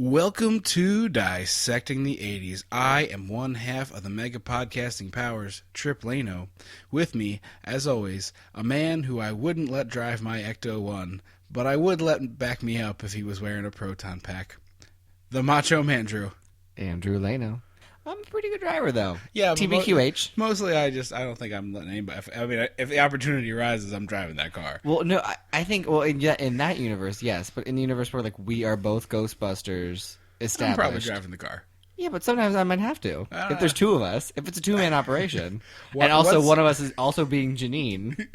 Welcome to Dissecting the 80s. I am one half of the mega podcasting powers, Trip Lano. With me, as always, a man who I wouldn't let drive my Ecto-1, but I would let back me up if he was wearing a proton pack. The Macho Man Drew. Andrew Lano. I'm a pretty good driver, though. Yeah, TBQH. Mostly I don't think I'm letting anybody... I mean, if the opportunity arises, I'm driving that car. Well, no, I think, in that universe, yes. But in the universe where, we are both Ghostbusters established. I'm probably driving the car. Yeah, but sometimes I might have to. If there's two of us. If it's a two-man operation. And also one of us is also being Janine.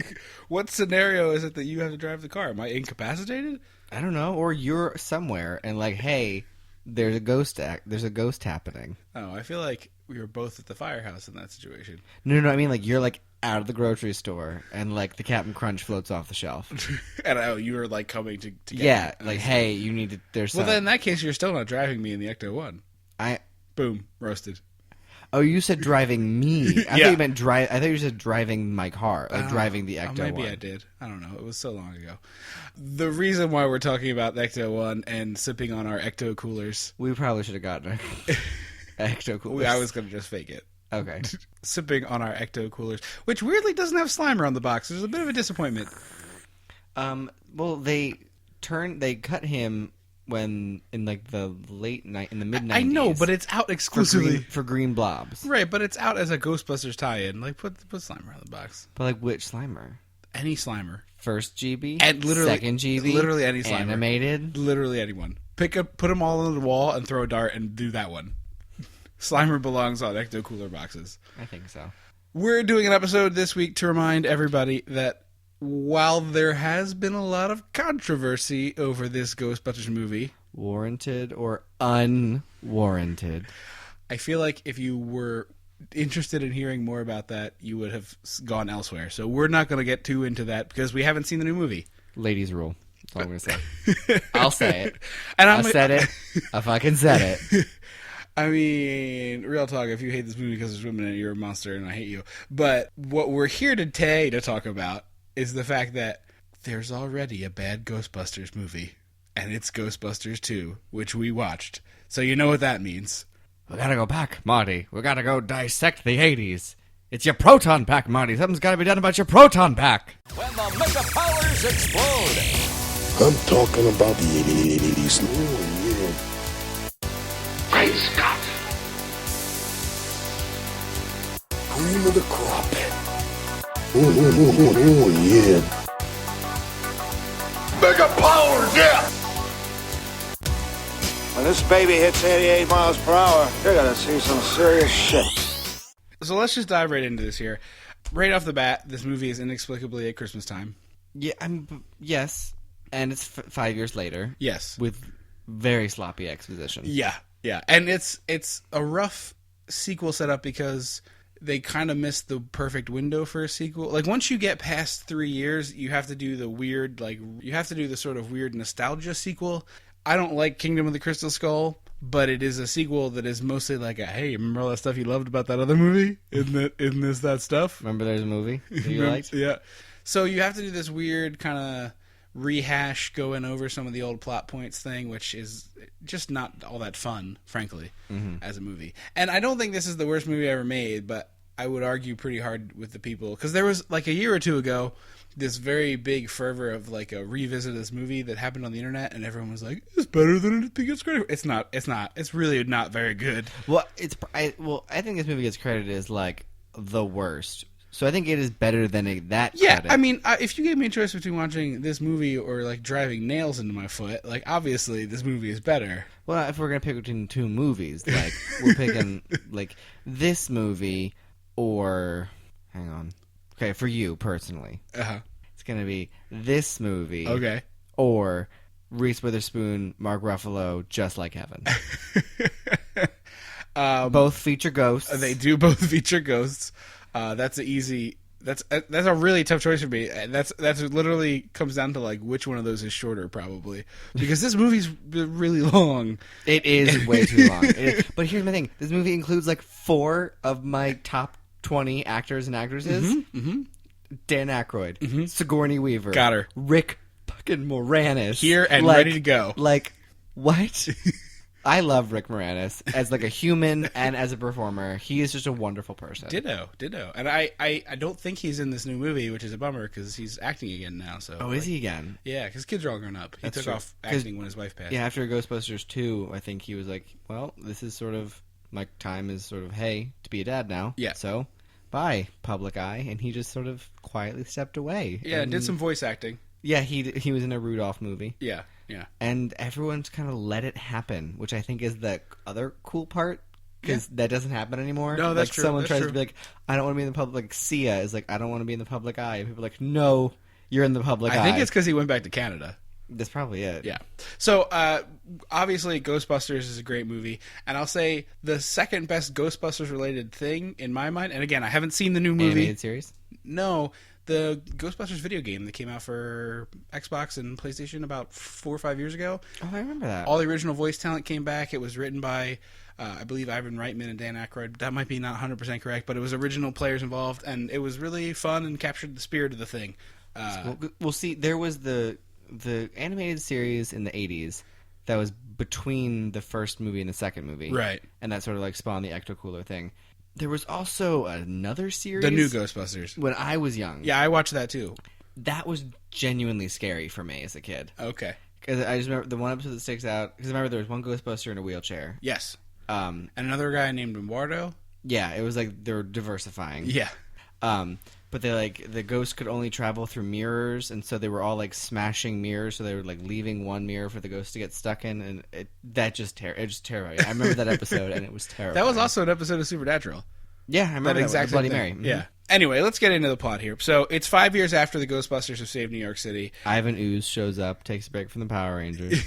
What scenario is it that you have to drive the car? Am I incapacitated? I don't know. Or you're somewhere and hey... There's a ghost happening. Oh, I feel like we were both at the firehouse in that situation. No, I mean, you're, out of the grocery store, and, the Captain Crunch floats off the shelf. And you were, coming to get yeah, me. Hey, you need to... There's well, then in that case, you're still not driving me in the Ecto-1. Boom. Roasted. Oh, you said driving me. I yeah. thought you meant I thought you said driving my car, driving the Ecto-1. Maybe I did. I don't know. It was so long ago. The reason why we're talking about Ecto-1 and sipping on our Ecto coolers. We probably should have gotten our Ecto coolers. I was going to just fake it. Okay. Sipping on our Ecto coolers, which weirdly doesn't have Slimer on the box. There's a bit of a disappointment. Well, they cut him when in the late night in the mid 90s. I know, but it's out exclusively for green blobs. Right, but it's out as a Ghostbusters tie-in. Put Slimer on the box. But which Slimer? Any Slimer. First GB, and second GB, literally any Slimer. Animated, literally anyone. Put them all on the wall and throw a dart and do that one. Slimer belongs on Ecto Cooler boxes. I think so. We're doing an episode this week to remind everybody that while there has been a lot of controversy over this Ghostbusters movie, warranted or unwarranted, I feel like if you were interested in hearing more about that, you would have gone elsewhere. So we're not going to get too into that because we haven't seen the new movie. Ladies rule. That's all I'm going to say. I'll say it. And I said it. I fucking said it. I mean, real talk, if you hate this movie because there's women in it, you're a monster and I hate you. But what we're here today to talk about is the fact that there's already a bad Ghostbusters movie. And it's Ghostbusters 2, which we watched. So you know what that means. We gotta go back, Marty. We gotta go dissect the 80s. It's your proton pack, Marty. Something's gotta be done about your proton pack. When the mega powers explode. I'm talking about the 80s. Oh, yeah. Great Scott! Cream of the crop. Oh, yeah. Mega powers, yeah! When this baby hits 88 miles per hour, you're gonna see some serious shit. So let's just dive right into this here. Right off the bat, this movie is inexplicably at Christmas time. Yeah, yes, and it's 5 years later. Yes. With very sloppy exposition. Yeah. And it's a rough sequel setup because they kind of missed the perfect window for a sequel. Once you get past 3 years, you have to do the weird, you have to do the sort of weird nostalgia sequel. I don't like Kingdom of the Crystal Skull, but it is a sequel that is mostly hey, remember all that stuff you loved about that other movie? Isn't this that stuff? Remember there's a movie that you liked? Yeah. So you have to do this weird kind of rehash going over some of the old plot points thing, which is just not all that fun, frankly, as a movie. And I don't think this is the worst movie ever made, but I would argue pretty hard with the people. Because there was, a year or two ago, this very big fervor of a revisit of this movie that happened on the internet, and everyone was like, "It's better than it gets credit for." It's not. It's really not very good. Well, I think this movie gets credited as the worst. So I think it is better than that. Yeah, credit. I mean, if you gave me a choice between watching this movie or driving nails into my foot, obviously this movie is better. Well, if we're gonna pick between two movies, we're picking this movie or hang on. Okay, for you personally, it's gonna be this movie. Okay. Or Reese Witherspoon, Mark Ruffalo, Just Like Heaven. Both feature ghosts. They do both feature ghosts. That's a really tough choice for me. That's literally comes down to which one of those is shorter, probably, because this movie's really long. It is way too long. But here's my thing: this movie includes 4 of my top 20 actors and actresses. Dan Aykroyd, Sigourney Weaver, got her. Rick fucking Moranis here and ready to go. What? I love Rick Moranis as like a human and as a performer. He is just a wonderful person. Ditto. And I don't think he's in this new movie, which is a bummer because he's acting again now. So Is he again? Yeah, because kids are all grown up. He took off acting when his wife passed. Yeah, after Ghostbusters 2, I think he was like, well, this is sort of, my time is sort of, hey, to be a dad now. Yeah. So, bye, public eye. And he just sort of quietly stepped away. Yeah, and did some voice acting. Yeah, he was in a Rudolph movie. Yeah. And everyone's kind of let it happen, which I think is the other cool part, because that doesn't happen anymore. No, that's like, true. Someone That's tries true. to be like, I don't want to be in the public. Like, Sia is like, I don't want to be in the public eye. And people are like, no, you're in the public eye. I think it's because he went back to Canada. That's probably it. Yeah. So, obviously, Ghostbusters is a great movie. And I'll say the second best Ghostbusters-related thing in my mind, and again, I haven't seen the new movie. Animated series? No, the Ghostbusters video game that came out for Xbox and PlayStation about 4 or 5 years ago. Oh, I remember that. All the original voice talent came back. It was written by, I believe, Ivan Reitman and Dan Aykroyd. That might be not 100% correct, but it was original players involved, and it was really fun and captured the spirit of the thing. Well, see, there was the animated series in the 80s that was between the first movie and the second movie. Right. And that sort of like spawned the Ecto Cooler thing. There was also another series. The new Ghostbusters. When I was young. Yeah, I watched that too. That was genuinely scary for me as a kid. Okay. Because I just remember the one episode that sticks out. Because I remember there was one Ghostbuster in a wheelchair. Yes. And another guy named Eduardo. Yeah, it was like they were diversifying. Yeah. But they like the ghosts could only travel through mirrors, and so they were all like smashing mirrors. So they were like leaving one mirror for the ghost to get stuck in, and it just terrified me. I remember that episode, and it was terrifying. That was also an episode of Supernatural. Yeah, I remember that exact Bloody thing. Mary. Mm-hmm. Yeah. Anyway, let's get into the plot here. So it's 5 years after the Ghostbusters have saved New York City. Ivan Ooze shows up, takes a break from the Power Rangers.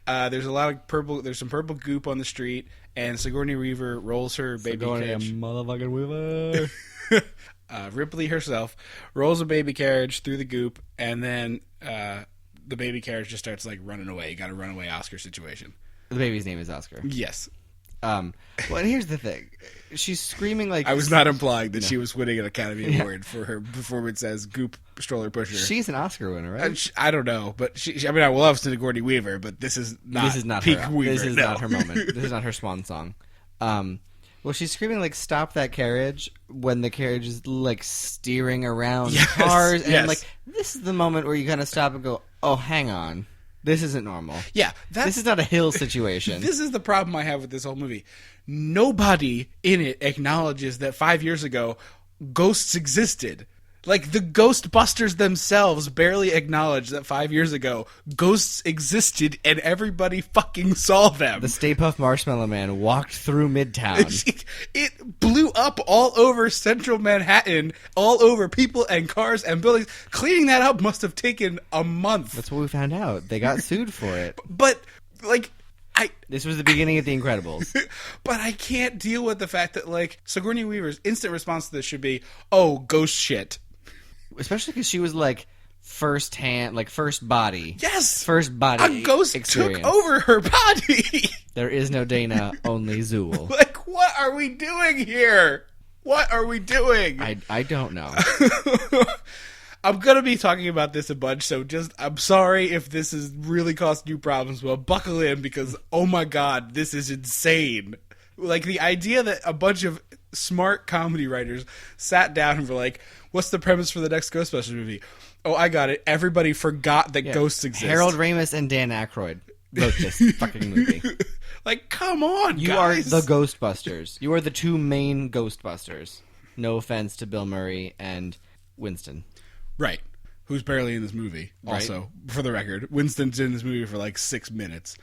There's a lot of purple. There's some purple goop on the street, and Sigourney Weaver rolls her baby carriage. Motherfucking Weaver. Ripley herself rolls a baby carriage through the goop, and then the baby carriage just starts like running away. You got a runaway Oscar situation. The baby's name is Oscar. Yes. Well, and here's the thing. She's screaming like... I was not implying that she was winning an Academy Award for her performance as Goop Stroller Pusher. She's an Oscar winner, right? I don't know, but I mean, I love Sigourney Weaver, but this is not peak her. Weaver. This is no. not her moment. This is not her swan song. Well, she's screaming like "Stop that carriage!" when the carriage is like steering around cars, and I'm like, this is the moment where you kind of stop and go, "Oh, hang on, this isn't normal." Yeah, this is not a hill situation. This is the problem I have with this whole movie. Nobody in it acknowledges that 5 years ago ghosts existed. Like, the Ghostbusters themselves barely acknowledge that 5 years ago ghosts existed and everybody fucking saw them. The Stay Puft Marshmallow Man walked through Midtown. It blew up all over central Manhattan, all over people and cars and buildings. Cleaning that up must have taken a month. That's what we found out. They got sued for it. But, like... This was the beginning of The Incredibles. But I can't deal with the fact that, like, Sigourney Weaver's instant response to this should be, oh, ghost shit. Especially because she was, like, first body. Yes! First body A ghost experience. took over her body! There is no Dana, only Zool. Like, what are we doing here? What are we doing? I don't know. I'm going to be talking about this a bunch, so I'm sorry if this is really causing you problems, but buckle in because, oh my god, this is insane. Like, the idea that a bunch of smart comedy writers sat down and were like, what's the premise for the next Ghostbusters movie? Oh, I got it. Everybody forgot that ghosts exist. Harold Ramis and Dan Aykroyd wrote this fucking movie. Like, come on, you guys. are the Ghostbusters. You are the two main Ghostbusters. No offense to Bill Murray and Winston. Right. Who's barely in this movie, also, for the record. Winston's in this movie for like 6 minutes.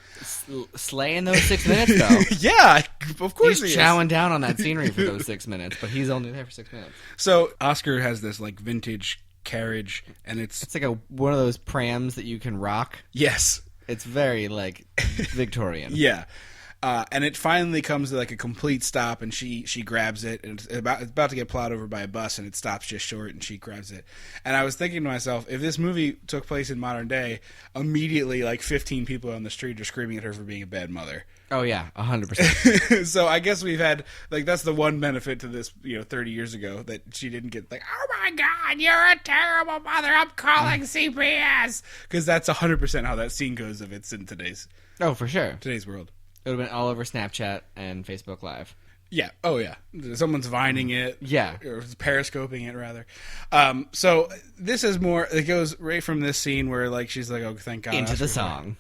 Slaying those 6 minutes, though. Yeah, of course he's he chowing is. down on that scenery for those 6 minutes, but he's only there for 6 minutes. So, Oscar has this, like, vintage carriage, and it's like one of those prams that you can rock. Yes. It's very, like, Victorian. Yeah. And it finally comes to like a complete stop, and she grabs it, and it's about to get plowed over by a bus, and it stops just short, and she grabs it. And I was thinking to myself, if this movie took place in modern day, immediately like 15 people on the street are screaming at her for being a bad mother. Oh yeah, 100%. So I guess we've had like that's the one benefit to this, 30 years ago that she didn't get like, oh my god, you're a terrible mother, I'm calling CPS, because that's 100% how that scene goes if it's in today's for sure today's world. It would have been all over Snapchat and Facebook Live. Yeah. Oh, yeah. Someone's vining it. Yeah. Or periscoping it, rather. So this is more... It goes right from this scene where, like, she's like, oh, thank God. Into the song.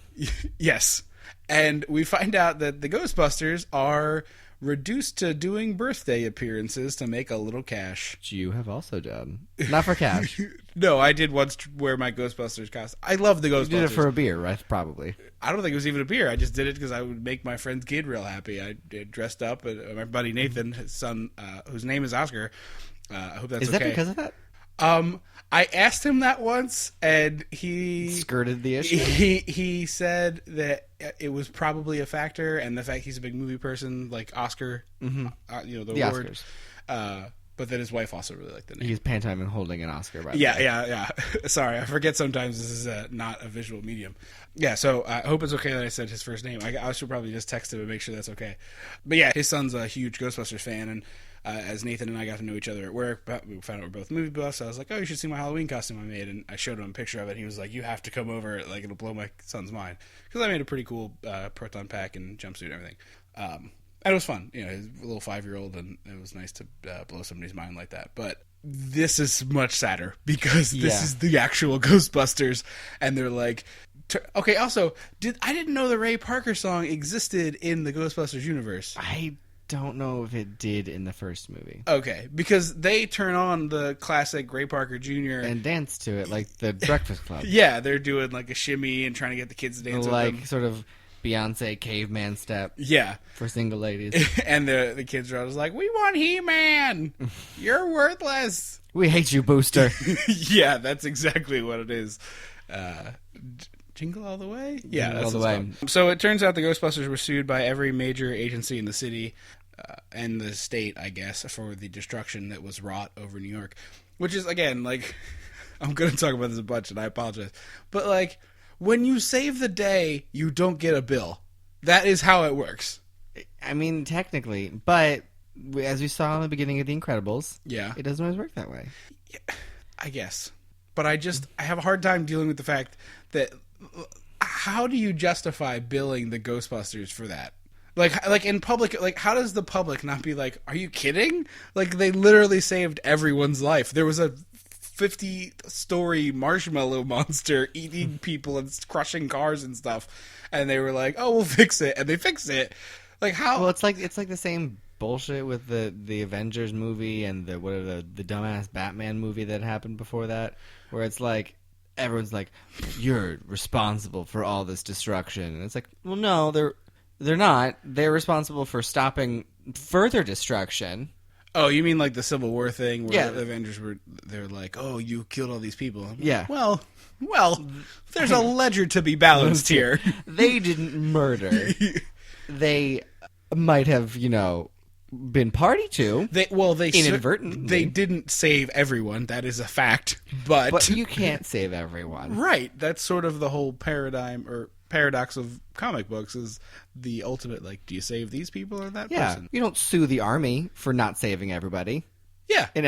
Yes. And we find out that the Ghostbusters are reduced to doing birthday appearances to make a little cash. Which you have also done. Not for cash. No, I did once wear my Ghostbusters costume. I love the Ghostbusters. You did it for a beer, right? Probably. I don't think it was even a beer. I just did it because I would make my friend's kid real happy. I dressed up. My buddy Nathan, his son, whose name is Oscar. I hope that's okay. Is that because of that? I asked him that once, and he skirted the issue. He said that it was probably a factor, and the fact he's a big movie person, like Oscar, the award. Oscars. But that his wife also really liked the name. He's pantomiming holding an Oscar, by the way. Yeah. Sorry, I forget sometimes this is not a visual medium. Yeah, so I hope it's okay that I said his first name. I should probably just text him and make sure that's okay. But yeah, his son's a huge Ghostbusters fan, and as Nathan and I got to know each other at work, we found out we're both movie buffs. So I was like, oh, you should see my Halloween costume I made. And I showed him a picture of it. And he was like, you have to come over. Like, it'll blow my son's mind. Because I made a pretty cool proton pack and jumpsuit and everything. And it was fun. You know, he's a little 5-year-old, and it was nice to blow somebody's mind like that. But this is much sadder because this is the actual Ghostbusters. And they're like... Okay, also, I didn't know the Ray Parker song existed in the Ghostbusters universe. I don't know if it did in the first movie. Okay, because they turn on the classic Ray Parker Jr. and dance to it like the Breakfast Club. Yeah, they're doing like a shimmy and trying to get the kids to dance with them. Like sort of Beyonce caveman step. Yeah. For single ladies. And the kids are always like, we want He-Man! You're worthless! We hate you, Booster. Yeah, that's exactly what it is. Jingle All the Way? Yeah, that's all the way. So it turns out the Ghostbusters were sued by every major agency in the city and the state, I guess, for the destruction that was wrought over New York. Which is, again, like, I'm going to talk about this a bunch, and I apologize. But, like, when you save the day, you don't get a bill. That is how it works. I mean, technically, but as we saw in the beginning of The Incredibles, it doesn't always work that way. Yeah, I guess. But I have a hard time dealing with the fact that how do you justify billing the Ghostbusters for that? Like in public, like how does the public not be like, are you kidding? Like they literally saved everyone's life. There was a 50-story marshmallow monster eating people and crushing cars and stuff, and they were like, "Oh, we'll fix it," and they fixed it. Like how? Well, it's like the same bullshit with the Avengers movie and the dumbass Batman movie that happened before that, where it's like everyone's like, "You're responsible for all this destruction," and it's like, well, no, they're not. They're responsible for stopping further destruction. Oh, you mean like the Civil War thing where the Avengers they're like, "Oh, you killed all these people." Yeah. Well, there's a ledger to be balanced here. They didn't murder. They might have, been party to. They inadvertently. They didn't save everyone. That is a fact. But you can't save everyone. Right. That's sort of the whole paradigm or paradox of comic books is the ultimate, like, do you save these people or that person? You don't sue the army for not saving everybody. Yeah. And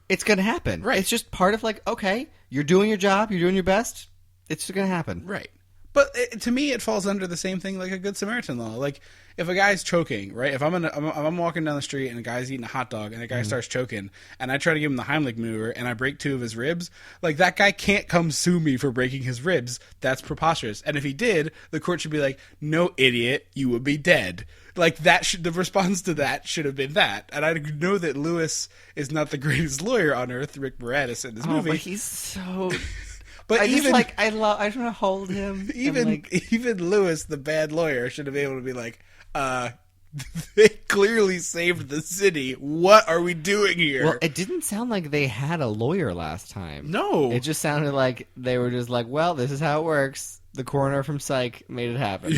it's going to happen. Right. It's just part of okay, you're doing your job, you're doing your best, it's just going to happen. Right. But to me, it falls under the same thing like a Good Samaritan law. Like, if a guy's choking, right? If I'm walking down the street and a guy's eating a hot dog and a guy starts choking, and I try to give him the Heimlich maneuver and I break 2 of his ribs, like, that guy can't come sue me for breaking his ribs. That's preposterous. And if he did, the court should be like, no, idiot, you would be dead. Like, the response to that should have been that. And I know that Lewis is not the greatest lawyer on earth, Rick Moranis, in this movie. But he's so... But I just I want to hold him. Even Lewis, the bad lawyer, should have been able to be like, they clearly saved the city. What are we doing here? Well, it didn't sound like they had a lawyer last time. No. It just sounded like they were just like, well, this is how it works. The coroner from Psych made it happen.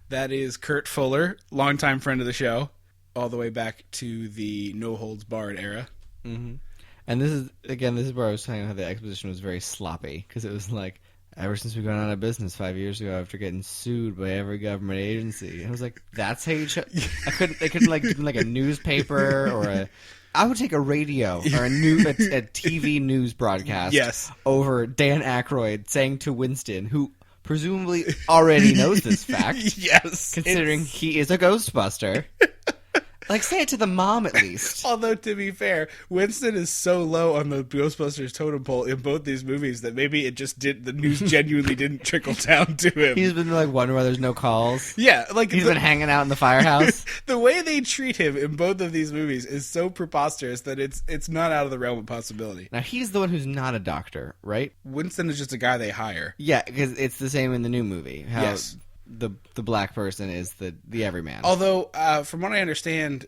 That is Kurt Fuller, longtime friend of the show, all the way back to the No Holds Barred era. Mm-hmm. And this is where I was saying how the exposition was very sloppy, because it was like, ever since we gone out of business 5 years ago after getting sued by every government agency. And I was like, that's how you... They couldn't like do like a newspaper or I would take a radio or a TV news broadcast over Dan Aykroyd saying to Winston, who presumably already knows this fact. Yes. Considering he is a Ghostbuster. Like, say it to the mom at least. Although, to be fair, Winston is so low on the Ghostbusters totem pole in both these movies that maybe it just the news genuinely didn't trickle down to him. He's been, like, wondering why there's no calls. Yeah, like... He's been hanging out in the firehouse. The way they treat him in both of these movies is so preposterous that it's not out of the realm of possibility. Now, he's the one who's not a doctor, right? Winston is just a guy they hire. Yeah, because it's the same in the new movie. How Yes. The black person is the everyman. Although, from what I understand,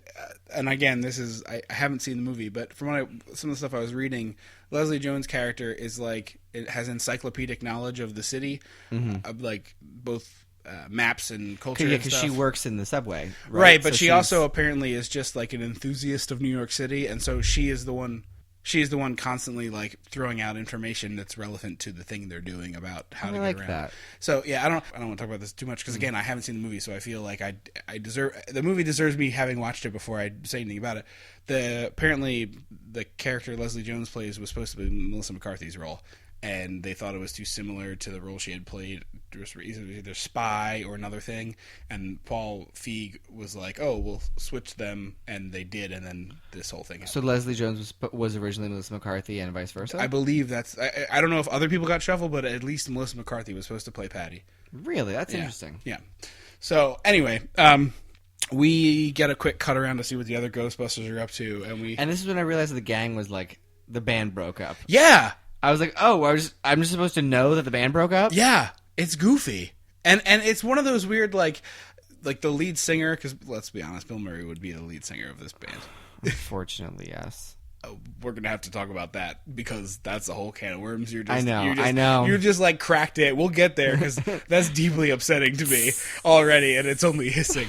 and again, I haven't seen the movie, but from some of the stuff I was reading, Leslie Jones' character is like, it has encyclopedic knowledge of the city, of like both maps and culture. Yeah, and because stuff. she works in the subway, right? But So she she's- also apparently is just like an enthusiast of New York City, and so she is the one. She's the one constantly like throwing out information that's relevant to the thing they're doing about how to get like around. that. So yeah, I don't want to talk about this too much because again, I haven't seen the movie, so I feel like I deserve the movie deserves me having watched it before I say anything about it. Apparently the character Leslie Jones plays was supposed to be Melissa McCarthy's role, and they thought it was too similar to the role she had played, either spy or another thing. And Paul Feig was like, "Oh, we'll switch them," and they did, and then this whole thing happened. So Leslie Jones was originally Melissa McCarthy and vice versa? I believe that's... I don't know if other people got shuffled, but at least Melissa McCarthy was supposed to play Patty. Really? That's Yeah. interesting. Yeah. So, anyway, we get a quick cut around to see what the other Ghostbusters are up to, And this is when I realized that the gang was like, the band broke up. Yeah! I was like, oh, I'm just supposed to know that the band broke up? Yeah! It's goofy. And it's one of those weird, like the lead singer, because let's be honest, Bill Murray would be the lead singer of this band. Unfortunately, yes. We're gonna have to talk about that because that's a whole can of worms. I know. You just like cracked it. We'll get there because that's deeply upsetting to me already, and it's only hissing.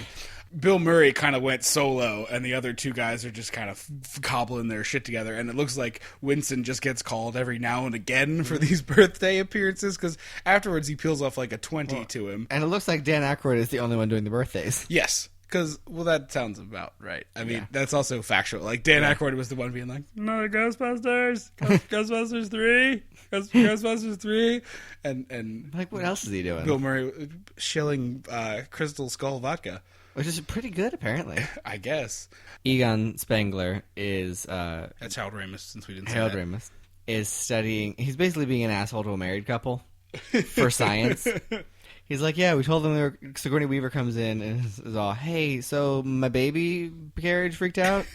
Bill Murray kind of went solo, and the other two guys are just kind of cobbling their shit together. And it looks like Winston just gets called every now and again for these birthday appearances because afterwards he peels off like a 20 to him. And it looks like Dan Aykroyd is the only one doing the birthdays. Yes. Because, well, that sounds about right. I mean, that's also factual. Like, Dan Aykroyd was the one being like, no, Ghostbusters, Ghostbusters 3, Ghostbusters 3, and Like, what else is he doing? Bill Murray shilling Crystal Skull vodka, Which is pretty good, apparently. I guess. Egon Spengler is... That's Harold Ramis, since we didn't say Harold that. Ramis is studying... He's basically being an asshole to a married couple for science. He's like, yeah, we told them Sigourney Weaver comes in and is all, hey, so my baby carriage freaked out?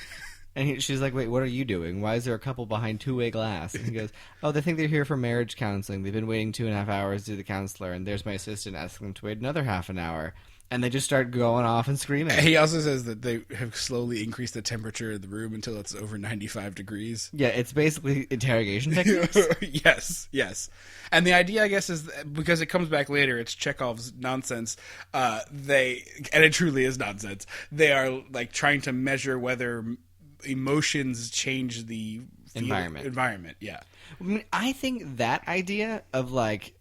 And she's like, wait, what are you doing? Why is there a couple behind two-way glass? And he goes, oh, they think they're here for marriage counseling. They've been waiting 2.5 hours to do the counselor, and there's my assistant asking them to wait another half an hour. And they just start going off and screaming. He also says that they have slowly increased the temperature of the room until it's over 95 degrees. Yeah, it's basically interrogation techniques. Yes. And the idea, I guess, is because it comes back later, it's Chekhov's nonsense. And it truly is nonsense. They are like trying to measure whether emotions change the environment. Yeah. I mean, I think that idea of like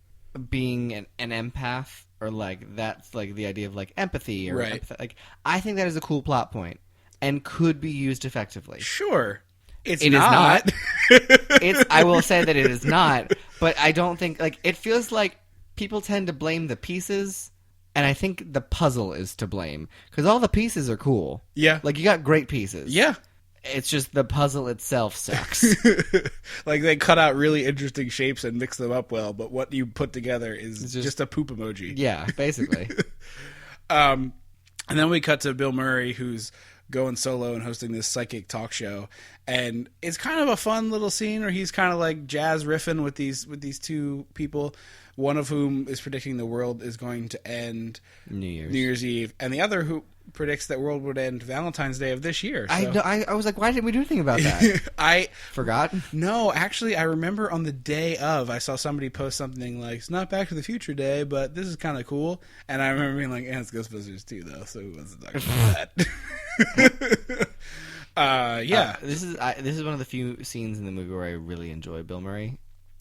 being an empath, or like that's like the idea of like empathy or Right. like I think that is a cool plot point and could be used effectively. Sure. It is not. I will say that it is not, but I don't think like it feels like people tend to blame the pieces, and I think the puzzle is to blame because all the pieces are cool. Yeah. Like you got great pieces. Yeah. It's just the puzzle itself sucks. Like they cut out really interesting shapes and mix them up well, but what you put together is just a poop emoji. Yeah, basically. And then we cut to Bill Murray, who's going solo and hosting this psychic talk show, and it's kind of a fun little scene where he's kind of like jazz riffing with these two people, one of whom is predicting the world is going to end New Year's Eve, and the other who predicts that world would end Valentine's Day of this year. So. I was like, why didn't we do anything about that? I forgot. No, actually, I remember on the day of, I saw somebody post something like, "It's not Back to the Future Day, but this is kind of cool." And I remember being like, "Yeah, it's Ghostbusters 2, though, so who wants to talk about that?" Yeah, this is one of the few scenes in the movie where I really enjoy Bill Murray.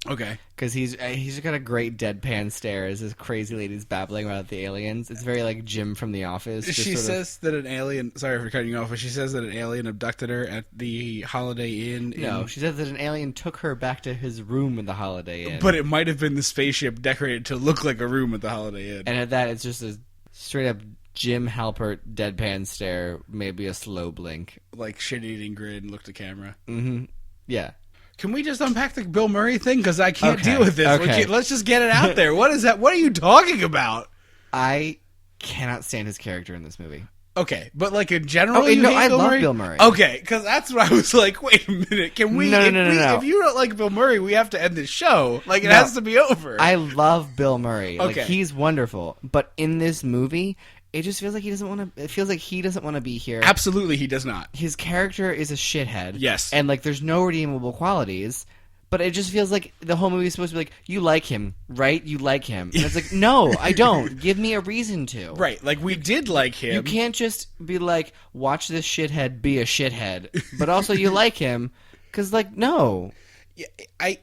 Okay. Because he's just got a great deadpan stare as this crazy lady's babbling about the aliens. It's very like Jim from The Office. She says that an alien... Sorry for cutting you off, but she says that an alien abducted her at the Holiday Inn. No, she says that an alien took her back to his room in the Holiday Inn. But it might have been the spaceship decorated to look like a room at the Holiday Inn. And at that, it's just a straight-up Jim Halpert deadpan stare, maybe a slow blink. Like shit-eating grin, look to camera. Mm-hmm. Yeah. Can we just unpack the Bill Murray thing? Because I can't deal with this. Okay. Let's just get it out there. What is that? What are you talking about? I cannot stand his character in this movie. Okay, but like in general, I love Bill Murray. Okay, because that's what I was like. Wait a minute, can we? No. If you don't like Bill Murray, we have to end this show. Like it has to be over. I love Bill Murray. Okay. Like he's wonderful, but in this movie, it just feels like he doesn't want to. It feels like he doesn't want to be here. Absolutely, he does not. His character is a shithead. Yes, and like there's no redeemable qualities. But it just feels like the whole movie is supposed to be like, you like him, right? You like him. And it's like, no, I don't. Give me a reason to. Right, like we did like him. You can't just be like, watch this shithead be a shithead. But also you like him. Because, like, no. Yeah, it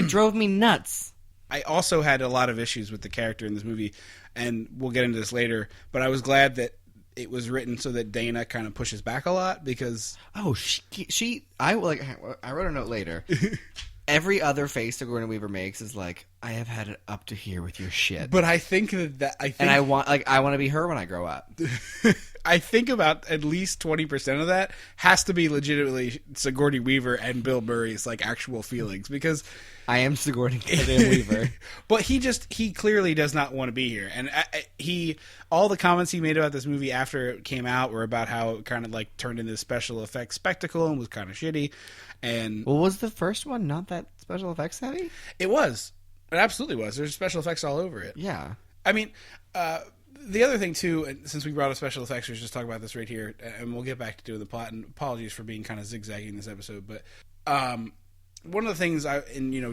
drove me nuts. I also had a lot of issues with the character in this movie, and we'll get into this later, but I was glad that it was written so that Dana kind of pushes back a lot because... Oh, I wrote a note later. Every other face Sigourney Weaver makes is like, I have had it up to here with your shit. But I think and I want to be her when I grow up. I think about at least 20% of that has to be legitimately Sigourney Weaver and Bill Murray's like actual feelings because I am Sigourney Weaver. But he clearly does not want to be here, and all the comments he made about this movie after it came out were about how it kind of like turned into a special effects spectacle and was kind of shitty. And well, was the first one not that special effects heavy? It was. It absolutely was. There's special effects all over it. Yeah. I mean, the other thing too, and since we brought up special effects, let's just talk about this right here, and we'll get back to doing the plot. And apologies for being kind of zigzagging this episode, but one of the things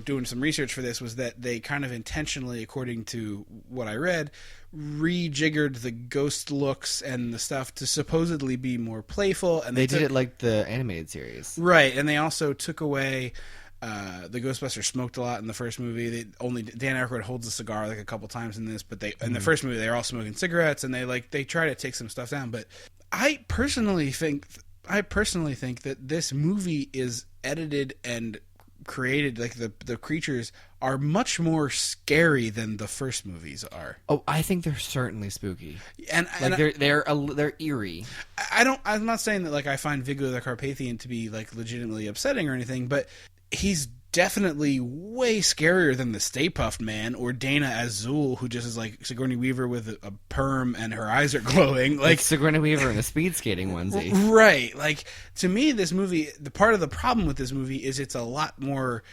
doing some research for this was that they kind of intentionally, according to what I read, rejiggered the ghost looks and the stuff to supposedly be more playful. And they did it like the animated series, right? And they also took away. The Ghostbusters smoked a lot in the first movie. Dan Aykroyd holds a cigar like a couple times in this, but in the first movie they're all smoking cigarettes and they try to take some stuff down. But I personally think that this movie is edited and created like the creatures are much more scary than the first movies are. Oh, I think they're certainly spooky, and they're eerie. I'm not saying that like I find Viggo the Carpathian to be like legitimately upsetting or anything, but he's definitely way scarier than the Stay Puft Man or Dana as Zool, who just is like Sigourney Weaver with a perm and her eyes are glowing. Like Sigourney Weaver in a speed skating onesie. Right. Like, to me, this movie, the part of the problem with this movie is it's a lot more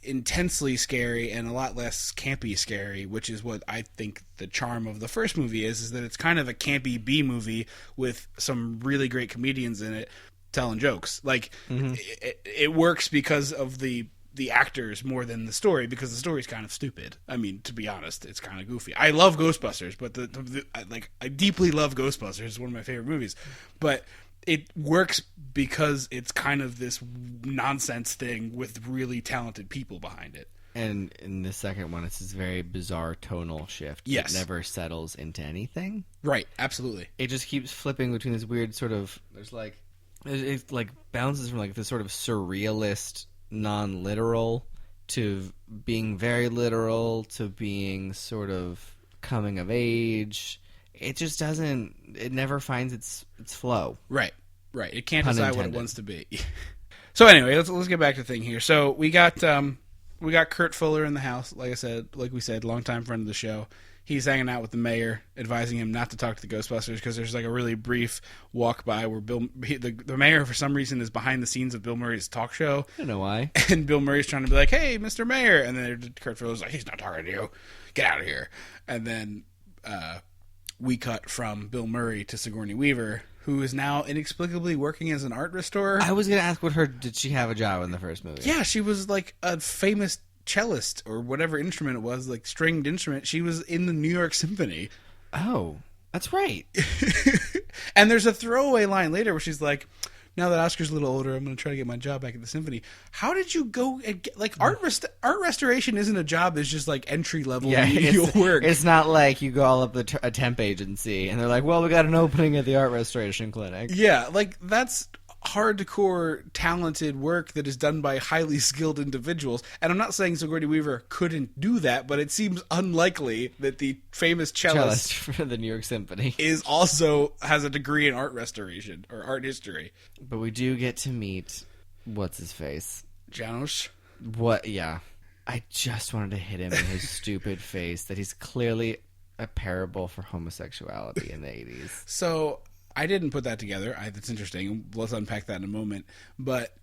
intensely scary and a lot less campy scary, which is what I think the charm of the first movie is that it's kind of a campy B movie with some really great comedians in it telling jokes. Like, it works because of the actors more than the story, because the story's kind of stupid. I mean, to be honest, it's kind of goofy. I love Ghostbusters, but I deeply love Ghostbusters. It's one of my favorite movies. But it works because it's kind of this nonsense thing with really talented people behind it. And in the second one, it's this very bizarre tonal shift. Yes. That never settles into anything. Right, absolutely. It just keeps flipping between this weird sort of... It like bounces from like this sort of surrealist, non-literal to being very literal to being sort of coming of age. It just doesn't... It never finds its flow. Right. It can't decide what it wants to be. So anyway, let's get back to the thing here. So we got Kurt Fuller in the house, like we said, longtime friend of the show. He's hanging out with the mayor, advising him not to talk to the Ghostbusters because there's like a really brief walk by where the mayor for some reason is behind the scenes of Bill Murray's talk show. I don't know why. And Bill Murray's trying to be like, "Hey, Mr. Mayor," and then Kurt Fuller's like, "He's not talking to you. Get out of here." And then we cut from Bill Murray to Sigourney Weaver, who is now inexplicably working as an art restorer. I was going to ask did she have a job in the first movie? Yeah, she was like a famous cellist or whatever instrument it was, like stringed instrument. She was in the New York Symphony. Oh, that's right. And there's a throwaway line later where she's like, now that Oscar's a little older, I'm going to try to get my job back at the symphony. How did you go and get, like, art restoration isn't a job, it's just like entry level work. It's not like you call up a temp agency and they're like, well, we got an opening at the art restoration clinic. Yeah, like, that's hardcore talented work that is done by highly skilled individuals. And I'm not saying Sigourney Weaver couldn't do that, but it seems unlikely that the famous cellist for the New York Symphony has a degree in art restoration or art history. But we do get to meet what's his face? Janos? What? Yeah. I just wanted to hit him in his stupid face that he's clearly a parable for homosexuality in the 80s. So I didn't put that together. That's interesting. Let's unpack that in a moment. But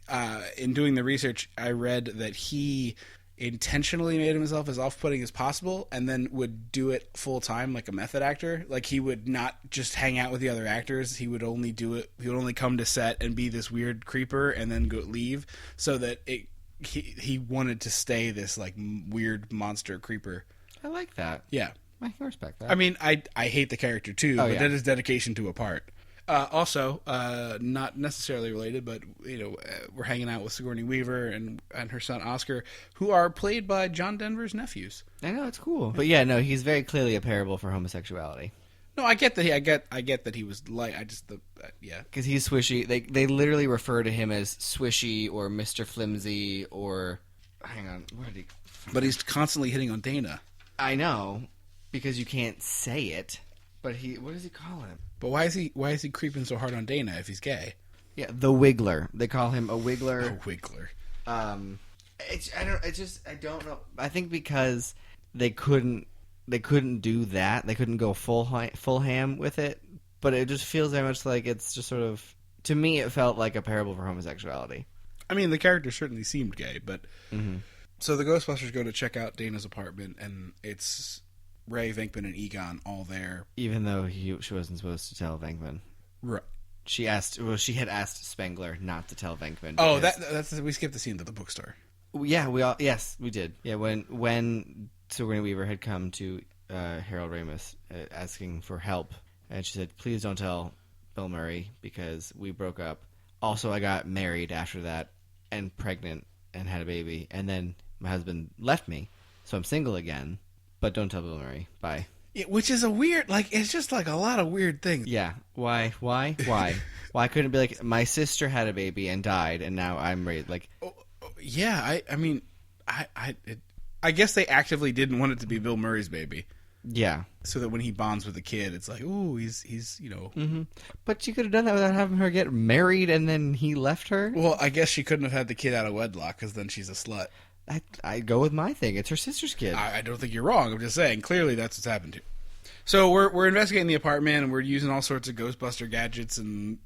in doing the research, I read that he intentionally made himself as off-putting as possible and then would do it full-time like a method actor. Like, he would not just hang out with the other actors. He would only do it. He would only come to set and be this weird creeper and then leave, so that he wanted to stay this, like, weird monster creeper. I like that. Yeah. I can respect that. I mean, I hate the character too, but yeah. that is dedication to a part. Also, not necessarily related, but we're hanging out with Sigourney Weaver and her son Oscar, who are played by John Denver's nephews. I know, it's cool, but yeah, no, he's very clearly a parable for homosexuality. No, I get that. I get that he was like. Because he's swishy. They literally refer to him as swishy or Mr. Flimsy or hang on, where did he? But he's constantly hitting on Dana. I know, because you can't say it. But what does he call him? But why is he creeping so hard on Dana if he's gay? Yeah, the Wiggler. They call him a Wiggler. A Wiggler. I don't know. I think because they couldn't do that. They couldn't go full ham with it. But it just feels very much like it's just sort of, to me, it felt like a parable for homosexuality. I mean, the character certainly seemed gay, but so the Ghostbusters go to check out Dana's apartment, and it's Ray, Venkman, and Egon all there. Even though she wasn't supposed to tell Venkman. Right. She had asked Spengler not to tell Venkman. Oh, that's we skipped the scene at the bookstore. Yeah, we did. Yeah, when Sigourney Weaver had come to Harold Ramis asking for help, and she said, "Please don't tell Bill Murray because we broke up. Also, I got married after that and pregnant and had a baby, and then my husband left me, so I'm single again. But don't tell Bill Murray. Bye." Yeah, which is a weird, like, it's just like a lot of weird things. Yeah. Why? Why couldn't it be like, my sister had a baby and died, and now I'm married? Like, yeah. I mean, I guess they actively didn't want it to be Bill Murray's baby. Yeah. So that when he bonds with the kid, it's like, ooh, he's Mm-hmm. But you could have done that without having her get married, and then he left her. Well, I guess she couldn't have had the kid out of wedlock because then she's a slut. I go with my thing. It's her sister's kid. I don't think you're wrong. I'm just saying, clearly that's what's happened to. So we're investigating the apartment, and we're using all sorts of Ghostbuster gadgets and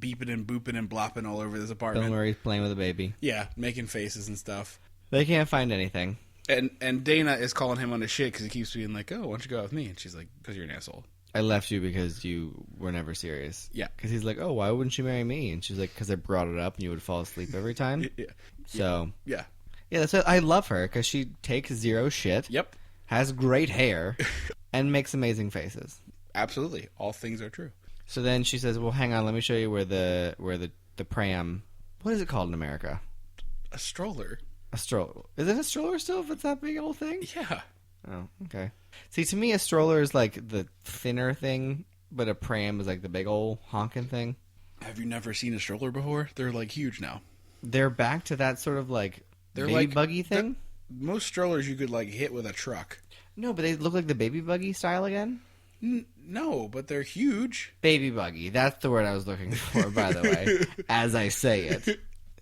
beeping and booping and blopping all over this apartment. Bill Murray's playing with a baby. Yeah, making faces and stuff. They can't find anything. And Dana is calling him on his shit because he keeps being like, "Oh, why don't you go out with me?" And she's like, "Because you're an asshole. I left you because you were never serious." Yeah. Because he's like, "Oh, why wouldn't you marry me?" And she's like, "Because I brought it up and you would fall asleep every time." Yeah. So Yeah. Yeah, that's what, I love her because she takes zero shit. Yep. Has great hair, and makes amazing faces. Absolutely, all things are true. So then she says, "Well, hang on, let me show you where the pram. What is it called in America? A stroller. A stroller. Is it a stroller still? If it's that big old thing? Yeah. Oh, okay. See, to me, a stroller is like the thinner thing, but a pram is like the big old honking thing. Have you never seen a stroller before? They're like huge now. They're back to that sort of like they're baby like buggy thing. Most strollers you could like hit with a truck. No, but they look like the baby buggy style again. No, but they're huge. Baby buggy. That's the word I was looking for, by the way, as I say it.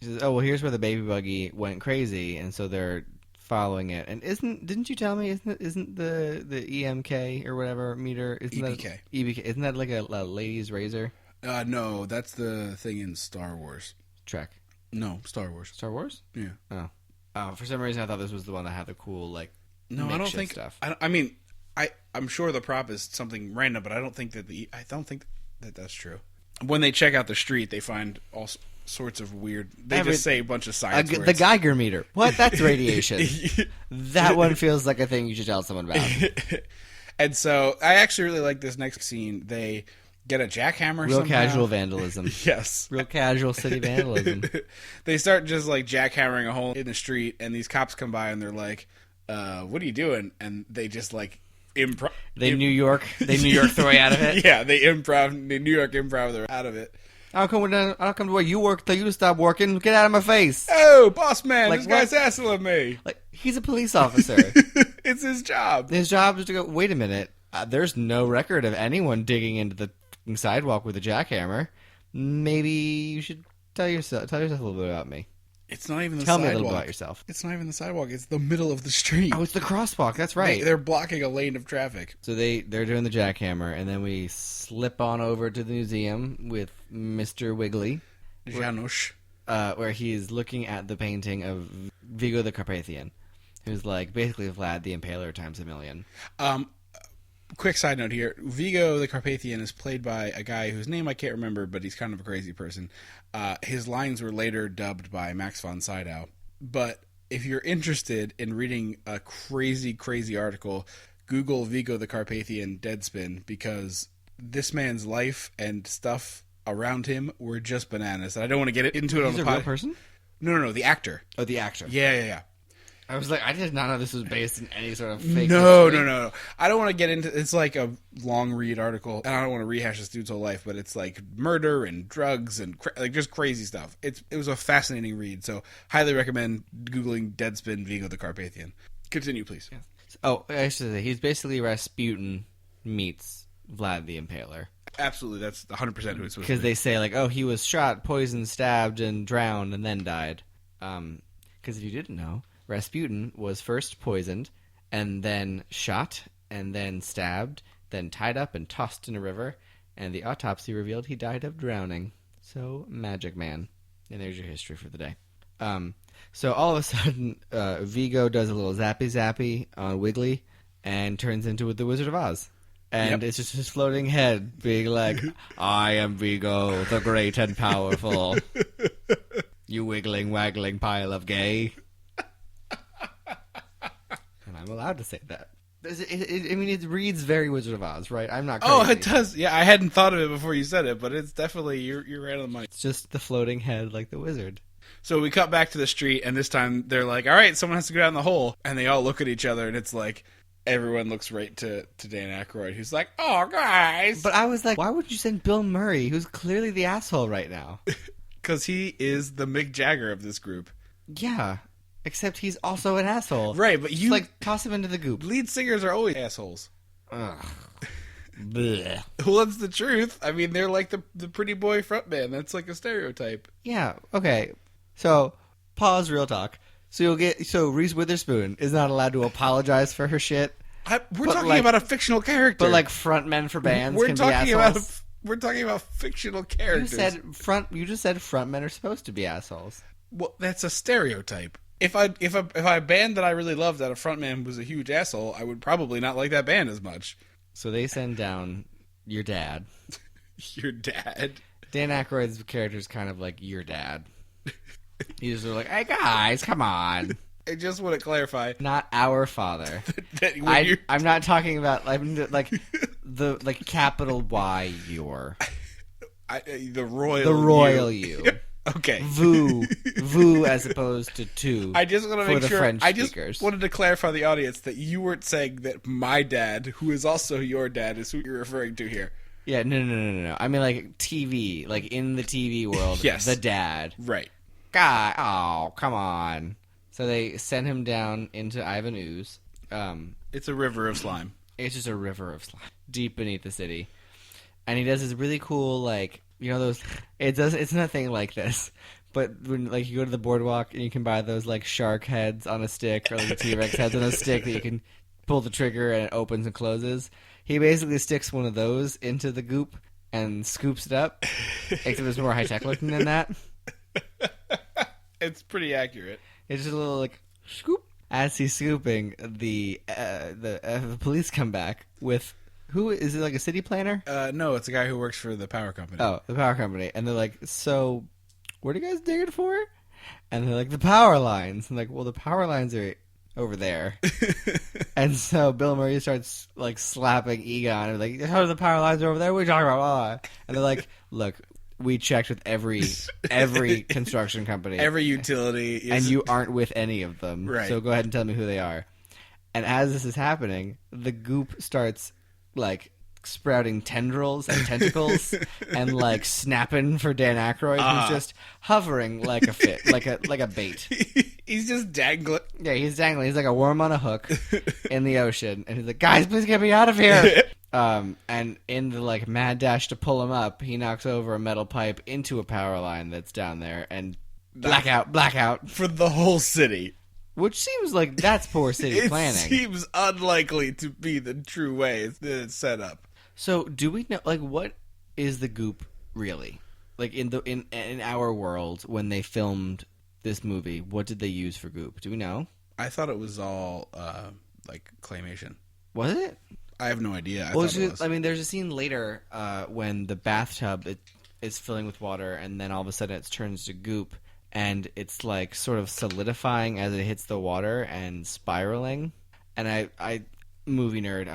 She says, "Oh, well, here's where the baby buggy went crazy, and so they're following it." And didn't you tell me, isn't the EMK or whatever meter, EBK. Isn't that like a lady's razor? No, that's the thing in Star Wars. Trek. No, Star Wars. Star Wars? Yeah. Oh, for some reason I thought this was the one that had the cool, like, no, I don't think stuff. I mean, I'm sure the prop is something random, but I don't think that that's true. When they check out the street, they find all sorts of weird. They just say a bunch of science words. The Geiger meter. What? That's radiation. That one feels like a thing you should tell someone about. And so I actually really like this next scene. They get a jackhammer. Real somehow. casual vandalism. Yes. Real casual city vandalism. They start just like jackhammering a hole in the street, and these cops come by and they're like, "What are you doing?" And they just like They New York their way out of it. Yeah, they New York improv their way out of it. I'll come to where you work till you stop working. Get out of my face. Oh, boss man, Like, this guy's hassling me. Like, he's a police officer. It's his job. His job is to go, wait a minute. There's no record of anyone digging into the sidewalk with a jackhammer. Maybe you should tell yourself a little bit about me. It's not even the Tell sidewalk. me a little bit about yourself. It's not even the sidewalk. It's the middle of the street. Oh, it's the crosswalk. That's right. They're blocking a lane of traffic. So they're doing the jackhammer, and then we slip on over to the museum with Mr. Wiggly. Janusz. Where he's looking at the painting of Vigo the Carpathian, who's like basically Vlad the Impaler times a million. Quick side note here. Vigo the Carpathian is played by a guy whose name I can't remember, but he's kind of a crazy person. His lines were later dubbed by Max von Sydow. But if you're interested in reading a crazy, crazy article, Google Vigo the Carpathian Deadspin, because this man's life and stuff around him were just bananas. And I don't want to get into it on He's the a real person? No, the actor. Oh, the actor. Yeah. I was like, I did not know this was based in any sort of fake No. history. I don't want to get into. It's like a long read article, and I don't want to rehash this dude's whole life. But it's like murder and drugs and like just crazy stuff. It was a fascinating read. So highly recommend googling Deadspin Vigo the Carpathian. Continue, please. Yeah. Oh, I should say he's basically Rasputin meets Vlad the Impaler. Absolutely, that's 100% who it's supposed to be. Because they say like, oh, he was shot, poisoned, stabbed, and drowned, and then died. Because if you didn't know, Rasputin was first poisoned, and then shot, and then stabbed, then tied up and tossed in a river, and the autopsy revealed he died of drowning. So, Magic Man. And there's your history for the day. So all of a sudden, Vigo does a little zappy on Wiggly, and turns into the Wizard of Oz. And It's just his floating head being like, I am Vigo, the great and powerful. You wiggling, waggling pile of gay. And I'm allowed to say that. It reads very Wizard of Oz, right? I'm not crazy. Oh, it does. Yeah, I hadn't thought of it before you said it, but it's definitely, you're right on the money. It's just the floating head like the wizard. So we cut back to the street, and this time they're like, all right, someone has to go down the hole. And they all look at each other, and it's like, everyone looks right to Dan Aykroyd, who's like, oh, guys. But I was like, why would you send Bill Murray, who's clearly the asshole right now? Because he is the Mick Jagger of this group. Yeah, except he's also an asshole. Right, but you... Like, toss him into the goop. Lead singers are always assholes. Ugh. Blech. Well, that's the truth. I mean, they're like the pretty boy frontman. That's like a stereotype. Yeah, okay. So, pause real talk. So Reese Witherspoon is not allowed to apologize for her shit. We're talking about a fictional character. But like frontmen for bands can be assholes. We're talking about fictional characters. You just said frontmen are supposed to be assholes. Well, that's a stereotype. If a band that I really loved that a frontman was a huge asshole, I would probably not like that band as much. So they send down your dad. Your dad? Dan Aykroyd's character is kind of like your dad. He's like, hey guys, come on. I just want to clarify. Not our father. I'm not talking about like the capital Y your. The royal The royal you. Okay. Vous as opposed to tu. I just want to make sure. I just speakers. wanted to clarify the audience that you weren't saying that my dad, who is also your dad, is who you're referring to here. Yeah, no. I mean like TV, like in the TV world. Yes. The dad. Right. God, oh, come on. So they send him down into Ivan Ooze. It's a river of slime. It's just a river of slime deep beneath the city. And he does this really cool, like, you know those... It's nothing like this. But when like you go to the boardwalk and you can buy those like shark heads on a stick or like the T-Rex heads on a stick that you can pull the trigger and it opens and closes. He basically sticks one of those into the goop and scoops it up. Except it's more high-tech looking than that. It's pretty accurate. It's just a little like scoop. As he's scooping, the police come back with who is it? Like a city planner? No, it's a guy who works for the power company. Oh, the power company, and they're like, "So, what are you guys digging for?" And they're like, "The power lines." And like, well, the power lines are over there. And so Bill Murray starts like slapping Egon and like, how are the power lines over there? What are you talking about? Blah. And they're like, look, we checked with every construction company. Every utility is... And you aren't with any of them. Right. So go ahead and tell me who they are. And as this is happening, the goop starts like sprouting tendrils and tentacles and like snapping for Dan Aykroyd, who's just hovering like a like a bait. He's just dangling. Yeah, he's dangling. He's like a worm on a hook in the ocean, and he's like, "Guys, please get me out of here!" And in the like mad dash to pull him up, he knocks over a metal pipe into a power line that's down there, and blackout For the whole city. Which seems like that's poor city planning. It seems unlikely to be the true way it's set up. So, do we know, like, what is the goop really? Like, in our world, when they filmed this movie, what did they use for goop? Do we know? I thought it was all, like, claymation. Was it? I have no idea. I mean, there's a scene later when the bathtub is filling with water, and then all of a sudden it turns to goop, and it's, like, sort of solidifying as it hits the water and spiraling. And I movie nerd,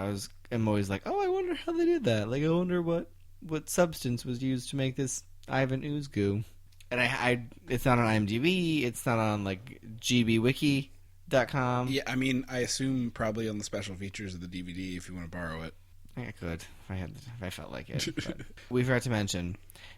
I'm always like, oh, I wonder how they did that. Like, I wonder what substance was used to make this Ivan Ooze goo. And it's not on IMDb. It's not on, like, gbwiki.com. Yeah, I mean, I assume probably on the special features of the DVD if you want to borrow it. I could, if I felt like it. But we forgot to mention,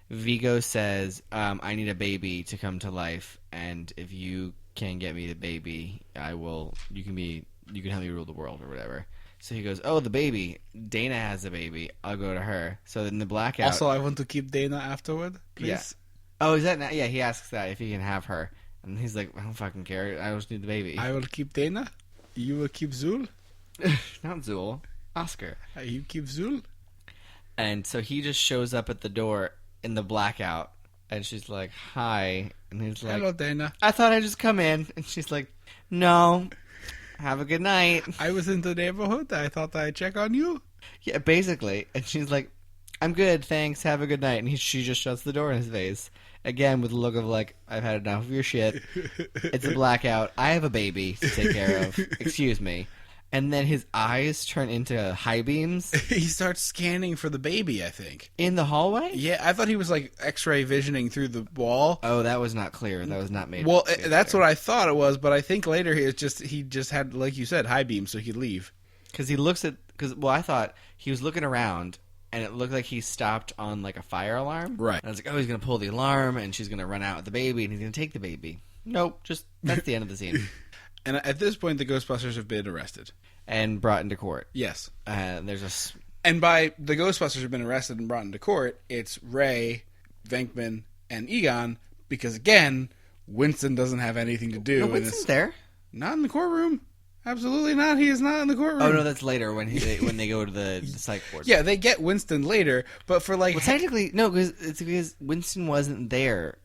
Vigo says, I need a baby to come to life, and if you can get me the baby, you can help me rule the world or whatever. So he goes, oh, the baby. Dana has a baby. I'll go to her. So in the blackout... Also, I want to keep Dana afterward, please. Yeah. Oh, is that... Yeah, he asks that, if he can have her. And he's like, I don't fucking care. I just need the baby. I will keep Dana. You will keep Zul. Not Zool. Oscar. You keep Zul. And so he just shows up at the door in the blackout. And she's like, hi. And he's like... Hello, Dana. I thought I'd just come in. And she's like, no... Have a good night. I was in the neighborhood. I thought I'd check on you. Yeah, basically. And she's like, I'm good, thanks. Have a good night. And she just shuts the door in his face. Again, with a look of like, I've had enough of your shit. It's a blackout. I have a baby to take care of. Excuse me. And then his eyes turn into high beams. He starts scanning for the baby, I think. In the hallway? Yeah, I thought he was like X-ray visioning through the wall. Oh, that was not clear. That was not made. Well, that's what I thought it was, but I think later he just had, like you said, high beams, so he could leave. Because I thought he was looking around, and it looked like he stopped on like a fire alarm. Right. And I was like, oh, he's going to pull the alarm, and she's going to run out with the baby, and he's going to take the baby. Nope, that's the end of the scene. And at this point, the Ghostbusters have been arrested. And brought into court. Yes. And by the Ghostbusters have been arrested and brought into court, it's Ray, Venkman, and Egon, because, again, Winston doesn't have anything to do. No, Winston's there. Not in the courtroom. Absolutely not. He is not in the courtroom. Oh, no, that's later when they go to the psych ward. Yeah, they get Winston later, but for like... Well, technically, no, because Winston wasn't there.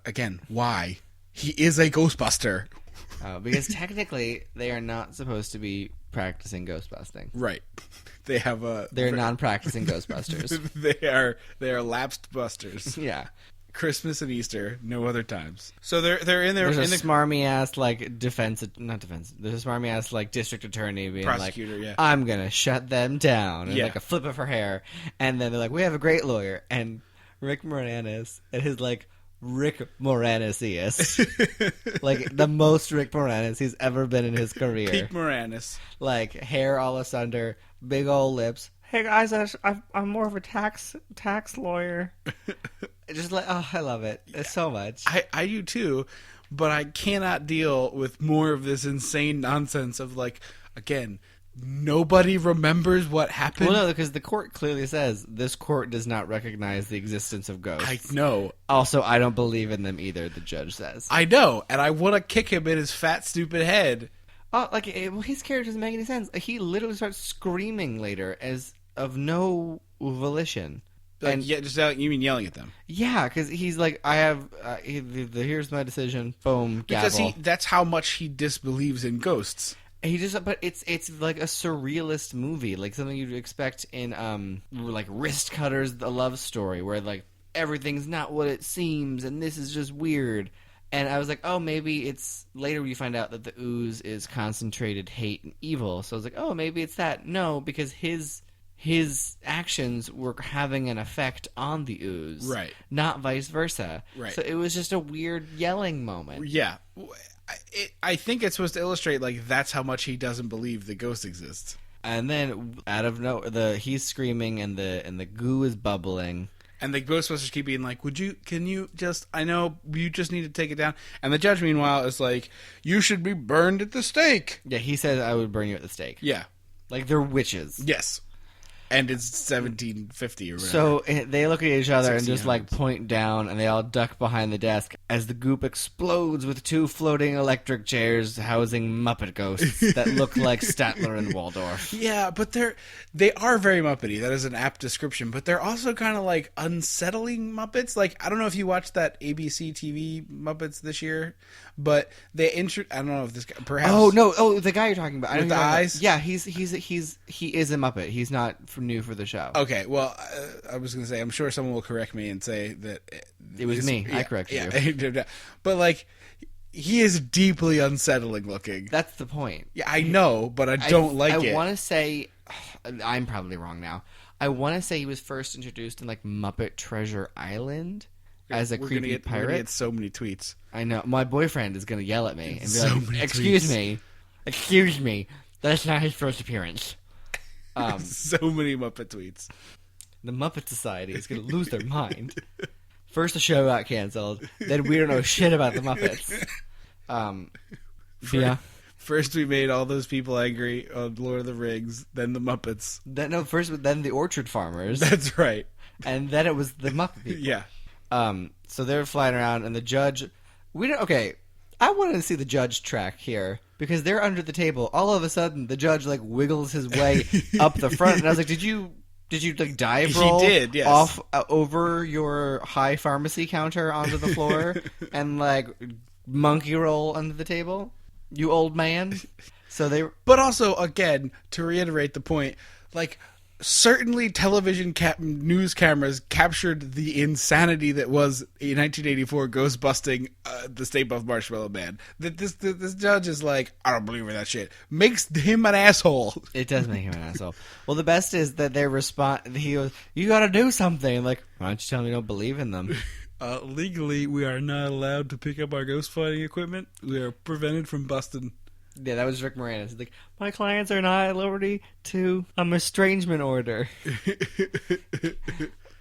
Again, why? He is a Ghostbuster. Because technically, they are not supposed to be practicing ghostbusting. Right. They have a... They're non-practicing Ghostbusters. They are lapsed busters. Yeah. Christmas and Easter, no other times. So they're in there. There's a smarmy ass like There's a smarmy ass like district attorney being prosecutor, like, yeah. I'm gonna shut them down, and yeah. like a flip of her hair, and then they're like, we have a great lawyer, and Rick Moranis and his like Rick Moranis-iest. Like the most Rick Moranis he's ever been in his career. Peak Moranis. Like hair all asunder, big old lips. Hey guys, I'm more of a tax lawyer. Just like, oh, I love it. It's so much. I do too, but I cannot deal with more of this insane nonsense of like, again, nobody remembers what happened. Well, no, because the court clearly says this court does not recognize the existence of ghosts. I know. Also, I don't believe in them either, the judge says. I know, and I want to kick him in his fat, stupid head. Oh, like, well, his character doesn't make any sense. Like, he literally starts screaming later as of no volition. Like, yeah, just you mean yelling at them? Yeah, because he's like, I have. Here's my decision. Boom, gavel. Because that's how much he disbelieves in ghosts. But it's like a surrealist movie, like something you'd expect in like Wrist Cutters, the love story, where like everything's not what it seems, and this is just weird. And I was like, oh, maybe it's... Later we find out that the ooze is concentrated hate and evil. So I was like, oh, maybe it's that. No, because his actions were having an effect on the ooze. Right. Not vice versa. Right. So it was just a weird yelling moment. Yeah. I think it's supposed to illustrate, like, that's how much he doesn't believe the ghost exists. And then, out of nowhere, he's screaming and the goo is bubbling. And the Ghostbusters keep being like, can you just, I know, you just need to take it down. And the judge, meanwhile, is like, you should be burned at the stake. Yeah, he says, I would burn you at the stake. Yeah. Like, they're witches. Yes. And it's 1750 or whatever. So they look at each other and just, 1600s. like, point down, and they all duck behind the desk as the goop explodes with 2 floating electric chairs housing Muppet ghosts that look like Statler and Waldorf. Yeah, but they are very Muppety. That is an apt description. But they're also kind of like unsettling Muppets. Like, I don't know if you watched that ABC TV Muppets this year, but I don't know if this guy, perhaps. Oh no! Oh, the guy you're talking about. I With know the you're talking eyes? about. Yeah, he is a Muppet. He's not new for the show. Okay, well, I was going to say, I'm sure someone will correct me and say that It was me. I corrected you. But like, he is deeply unsettling looking. That's the point. Yeah, I know, but I don't like it. I want to say, I'm probably wrong now. I want to say he was first introduced in like Muppet Treasure Island as a creepy pirate. We're gonna get so many tweets. I know. My boyfriend is going to yell at me and be So like, many "Excuse tweets. excuse me, that's not his first appearance." So many Muppet tweets. The Muppet Society is going to lose their mind. First, the show got canceled. Then we don't know shit about the Muppets. Yeah. First, we made all those people angry on Lord of the Rings. Then the Muppets. Then the Orchard Farmers, That's right. and then it was the Muppet people. Yeah. So they're flying around, and the judge. Okay, I wanted to see the judge track here because they're under the table. All of a sudden, the judge like wiggles his way up the front, and I was like, "Did you like dive He roll did, yes. off over your high pharmacy counter onto the floor and like monkey roll under the table, you old man?" So they. But also, again, to reiterate the point, like, certainly television news cameras captured the insanity that was in 1984 ghost busting the Stay Puft Marshmallow Man. That this judge is like, I don't believe in that shit. Makes him an asshole. It does make him an asshole. Well, the best is that their response. He goes, "You got to do something." Like, why don't you tell me you don't believe in them? Legally, we are not allowed to pick up our ghost fighting equipment. We are prevented from busting. Yeah, that was Rick Moranis. He's like, my clients are not at liberty to a estrangement order.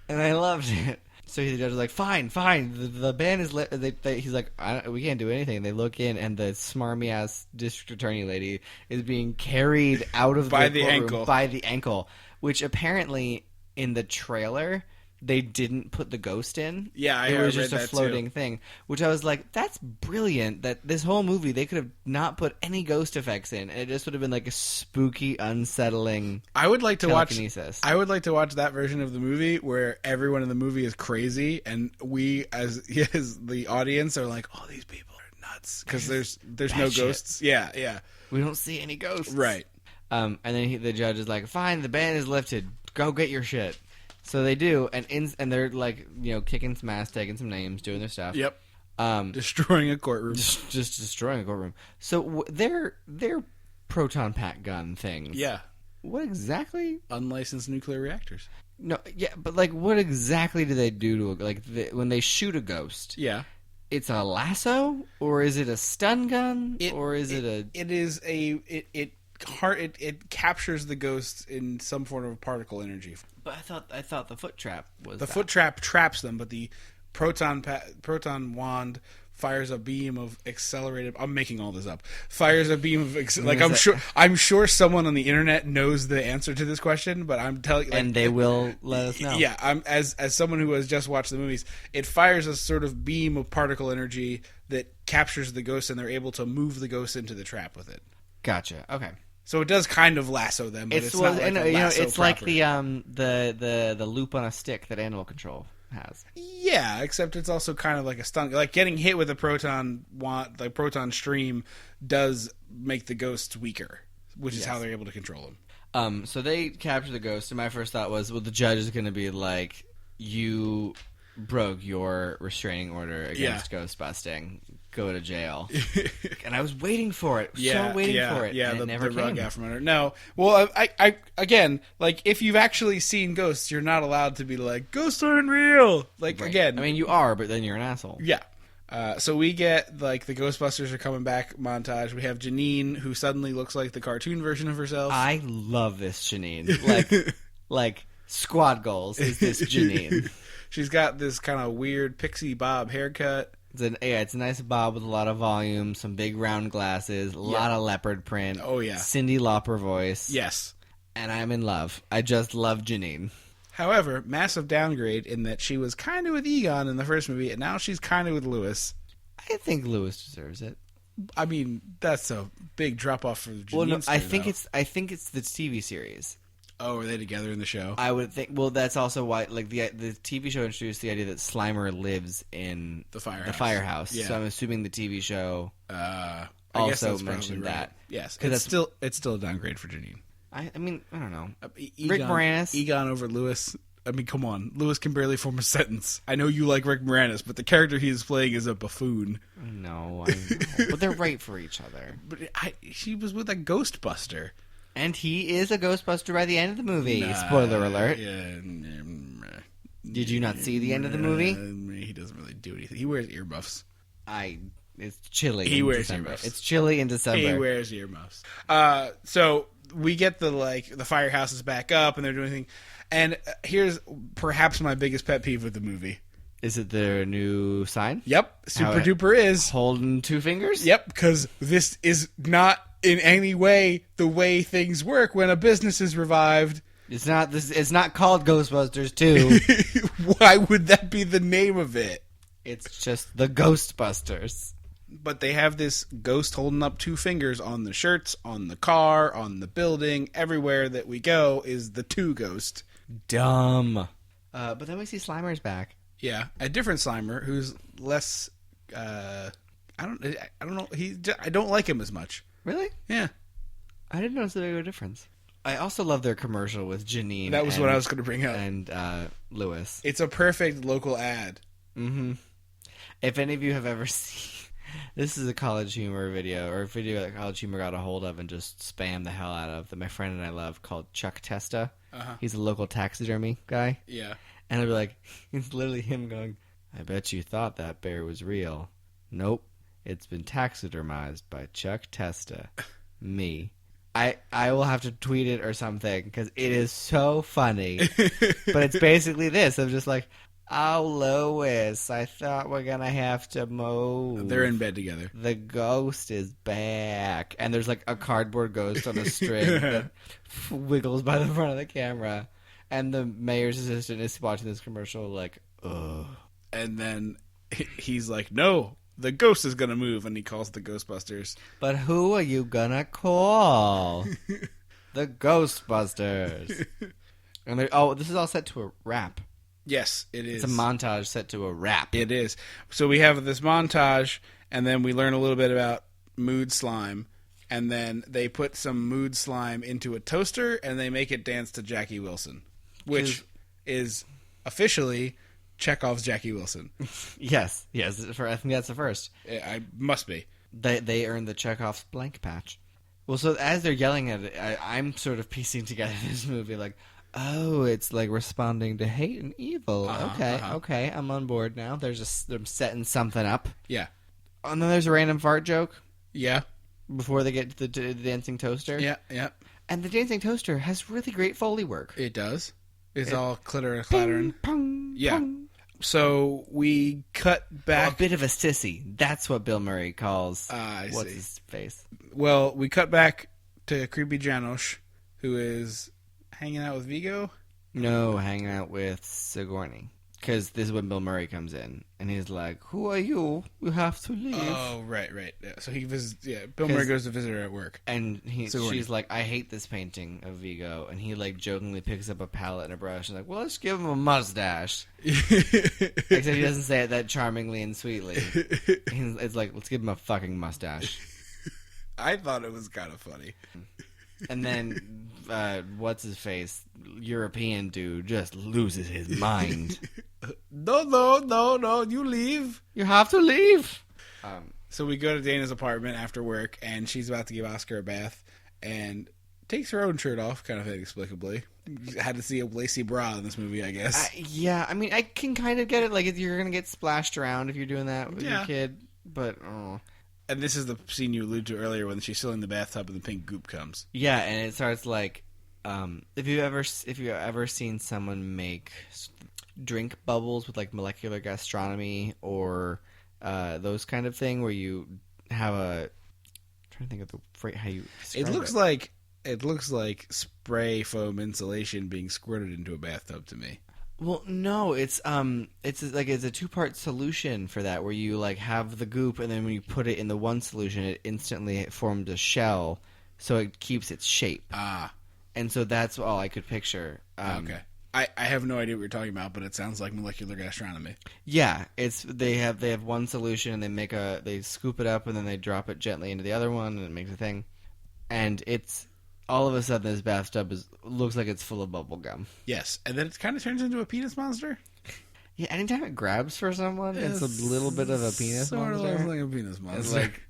And I loved it. So the judge was like, fine. The band is lit. He's like, we can't do anything. They look in, and the smarmy-ass district attorney lady is being carried out of By the the courtroom ankle. by the ankle, which apparently in the trailer they didn't put the ghost in. Yeah, it was I just read a that floating too. thing, which I was like, that's brilliant. That this whole movie they could have not put any ghost effects in, and it just would have been like a spooky, unsettling. I would like to watch. Telekinesis. I would like to watch that version of the movie where everyone in the movie is crazy, and we, as the audience, are like, "Oh, these people are nuts," because there's no Batshit. ghosts. Yeah, We don't see any ghosts, right. And then the judge is like, "Fine, the ban is lifted. Go get your shit." So they do, and they're like, kicking some ass, taking some names, doing their stuff. Yep. Destroying a courtroom. Just destroying a courtroom. So they're proton pack gun things. Yeah. What exactly? Unlicensed nuclear reactors. No, yeah, but like, what exactly do they do to when they shoot a ghost? Yeah. It's a lasso, or is it a stun gun, or is it a? It is it captures the ghost in some form of particle energy. But I thought the foot trap was The foot trap traps them, but the proton wand fires a beam of accelerated. I'm making all this up. Fires a beam of I'm sure someone on the internet knows the answer to this question, but I'm telling. and they will let us know. Yeah, I'm as someone who has just watched the movies. It fires a sort of beam of particle energy that captures the ghost, and they're able to move the ghost into the trap with it. Gotcha. Okay. So it does kind of lasso them, but it's not like a lasso it's like proper. the loop on a stick that Animal Control has. Yeah, except it's also kind of like a stun. Like getting hit with a proton stream does make the ghosts weaker, which is how they're able to control them. So they capture the ghost, and my first thought was, well, the judge is going to be like, you broke your restraining order against ghostbusting, go to jail. And I was waiting for it. Waiting for it. Yeah, and it never the came. rug out from under. No. Well, I again, like, if you've actually seen ghosts, you're not allowed to be like, ghosts aren't real. Like, Right. again. I mean, you are, but then you're an asshole. Yeah. So we get, like, the Ghostbusters are coming back montage. We have Janine, who suddenly looks like the cartoon version of herself. I love this Janine. Like squad goals is this Janine. She's got this kind of weird pixie bob haircut. It's a nice bob with a lot of volume, some big round glasses, a lot of leopard print. Oh, yeah. Cyndi Lauper voice. Yes. And I'm in love. I just love Janine. However, massive downgrade in that she was kind of with Egon in the first movie, and now she's kind of with Lewis. I think Lewis deserves it. I mean, that's a big drop off for Janine. Well, no, I story, think it's the TV series. Oh, are they together in the show? I would think. Well, that's also why, like, the TV show introduced the idea that Slimer lives in The firehouse. The firehouse. Yeah. So I'm assuming the TV show I guess also that's mentioned probably right. that. Yes, 'Cause it's still a downgrade for Janine. I mean, I don't know. Egon, Rick Moranis. Egon over Lewis. I mean, come on. Lewis can barely form a sentence. I know you like Rick Moranis, but the character he is playing is a buffoon. No, I know. But they're right for each other. But she was with a Ghostbuster. And he is a Ghostbuster by the end of the movie. Spoiler alert. Yeah. Did you not see the end of the movie? He doesn't really do anything. He wears earmuffs. It's chilly. He in wears December. earmuffs. It's chilly in December. He wears earmuffs. So we get the firehouse is back up and they're doing anything. And here's perhaps my biggest pet peeve with the movie. Is it their new sign? Yep, super duper is. Holding two fingers? Yep, because this is not in any way the way things work when a business is revived. It's not called Ghostbusters 2. Why would that be the name of it? It's just the Ghostbusters. But they have this ghost holding up two fingers on the shirts, on the car, on the building. Everywhere that we go is the two ghost. Dumb. But then we see Slimer's back. Yeah, a different Slimer who's less. I don't know. I don't like him as much. Really? Yeah, I didn't notice a big difference. I also love their commercial with Janine. that was what I was going to bring up. And Lewis. It's a perfect local ad. Mm-hmm. If any of you have ever seen... This is a College Humor video, or a video that College Humor got a hold of and just spammed the hell out of, that my friend and I love, called Chuck Testa. Uh-huh. He's a local taxidermy guy. Yeah. And it'll be like, it's literally him going, I bet you thought that bear was real. Nope. It's been taxidermized by Chuck Testa. Me. I will have to tweet it or something, because it is so funny. But it's basically this. I'm just like, oh, Lois, I thought we're going to have to move. They're in bed together. The ghost is back. And there's like a cardboard ghost on a string that wiggles by the front of the camera. And the mayor's assistant is watching this commercial like, ugh. And then he's like, no, the ghost is going to move. And he calls the Ghostbusters. But who are you going to call? The Ghostbusters. And this is all set to a rap. Yes, it is. It's a montage set to a rap. It is. So we have this montage, and then we learn a little bit about mood slime. And then they put some mood slime into a toaster, and they make it dance to Jackie Wilson, which is officially Chekhov's Jackie Wilson. Yes. I think that's the first. I must be. They earned the Chekhov's blank patch. Well, so as they're yelling at it, I'm sort of piecing together this movie like, oh, it's like responding to hate and evil. Okay, I'm on board now. They're setting something up. Yeah. And then there's a random fart joke. Yeah. Before they get to the dancing toaster. Yeah. And the dancing toaster has really great Foley work. It does. It's all clattering. Pong, Yeah. pong. So we cut back. A bit of a sissy. That's what Bill Murray calls what's see. his face. Well, we cut back to Creepy Janosch, who is hanging out with Vigo. No, hanging out with Sigourney. Because this is when Bill Murray comes in, and he's like, "Who are you? You have to leave." Oh, right. Yeah, so he visits. Yeah, Bill Murray goes to visit her at work, and Sigourney. she's like, "I hate this painting of Vigo," and he like jokingly picks up a palette and a brush and like, "Well, let's give him a mustache." Except he doesn't say it that charmingly and sweetly. It's like, "Let's give him a fucking mustache." I thought it was kind of funny. And then, what's his face? European dude just loses his mind. No, you leave. You have to leave. So we go to Dana's apartment after work, and she's about to give Oscar a bath, and takes her own shirt off, kind of inexplicably. Had to see a lacy bra in this movie, I guess. Yeah, I mean, I can kind of get it. Like, you're going to get splashed around if you're doing that with Yeah. your kid. But, oh. And this is the scene you alluded to earlier when she's still in the bathtub and the pink goop comes. Yeah, and it starts like, if you ever seen someone make drink bubbles with like molecular gastronomy or those kind of thing, where you have I'm trying to think of the phrase how you describe It looks like spray foam insulation being squirted into a bathtub to me. Well, no, it's a two-part solution for that, where you like have the goop, and then when you put it in the one solution, it instantly forms a shell, so it keeps its shape. And so that's all I could picture. Okay. I have no idea what you're talking about, but it sounds like molecular gastronomy. Yeah, they have one solution, and they scoop it up, and then they drop it gently into the other one, and it makes a thing. And it's all of a sudden this bathtub looks like it's full of bubble gum. Yes, and then it kind of turns into a penis monster. Yeah, anytime it grabs for someone, it's a little bit of a penis monster. Sort of like a penis monster. It's like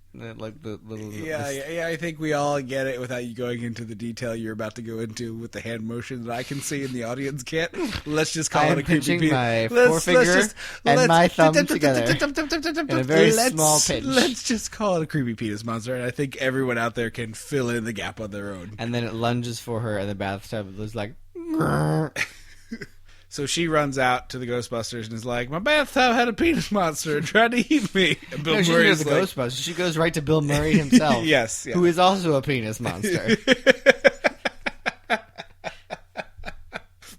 the little... Yeah, I think we all get it without you going into the detail you're about to go into with the hand motion that I can see and the audience can't. Let's just call it a creepy penis. my forefinger and my thumb together in a very small pinch. Let's just call it a creepy penis monster, and I think everyone out there can fill in the gap on their own. And then it lunges for her, and the bathtub was like... So she runs out to the Ghostbusters and is like, "My bathtub had a penis monster and tried to eat me." And Bill She Murray's goes to the Ghostbusters. She goes right to Bill Murray himself. Yes, yeah. Who is also a penis monster.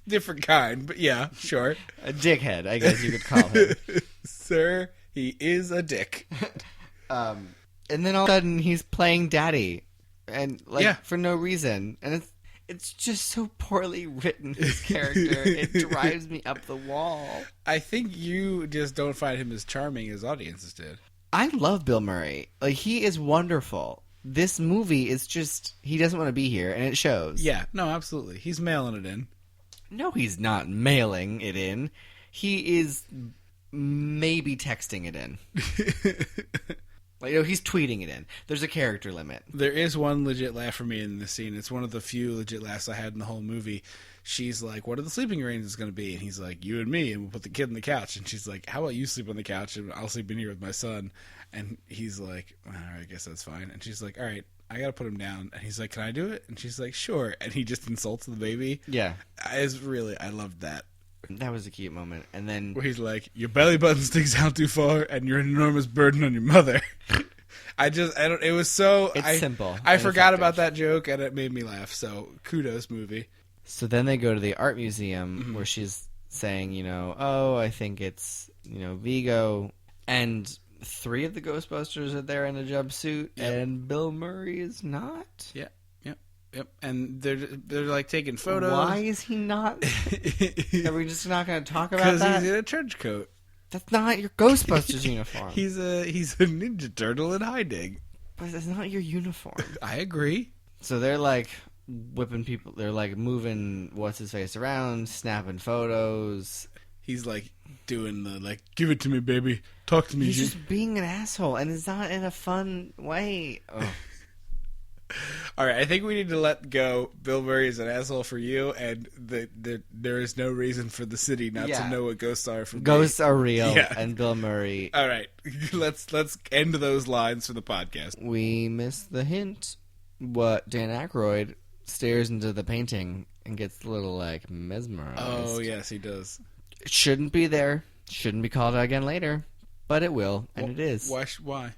Different kind, but yeah, sure. A dickhead, I guess you could call him. Sir, he is a dick. And then all of a sudden he's playing daddy, and for no reason, and it's just so poorly written, his character. It drives me up the wall. I think you just don't find him as charming as audiences did. I love Bill Murray. Like, he is wonderful. This movie is just, he doesn't want to be here, and it shows. Yeah, no, absolutely. He's mailing it in. No, he's not mailing it in. He is maybe texting it in. He's tweeting it in. There's a character limit. There is one legit laugh for me in this scene. It's one of the few legit laughs I had in the whole movie. She's like, "What are the sleeping arrangements going to be?" And he's like, "You and me, and we'll put the kid on the couch." And she's like, "How about you sleep on the couch, and I'll sleep in here with my son?" And he's like, "All right, I guess that's fine." And she's like, "All right, I got to put him down." And he's like, "Can I do it?" And she's like, "Sure." And he just insults the baby. Yeah. I loved that. That was a cute moment. And then... where he's like, "Your belly button sticks out too far, and you're an enormous burden on your mother." It was so... It's simple. I forgot about that joke, and it made me laugh, so kudos, movie. So then they go to the art museum, where she's saying, I think it's, Vigo, and 3 of the Ghostbusters are there in a jumpsuit, and Bill Murray is not? Yep. And they're like taking photos. Why is he not? Are we just not going to talk about that? Because he's in a trench coat. That's not your Ghostbusters uniform. He's a Ninja Turtle in hiding. But that's not your uniform. I agree. So they're like whipping people. They're like moving what's his face around, snapping photos. He's like doing the give it to me, baby. Talk to me. He's just being an asshole, and it's not in a fun way. Oh. All right, I think we need to let go. Bill Murray is an asshole for you, and there is no reason for the city not to know what ghosts are. Ghosts are real, and Bill Murray. All right, let's end those lines for the podcast. We missed the hint. What Dan Aykroyd stares into the painting and gets a little mesmerized. Oh yes, he does. It shouldn't be there. Shouldn't be called out again later, but it will, and it is. Why?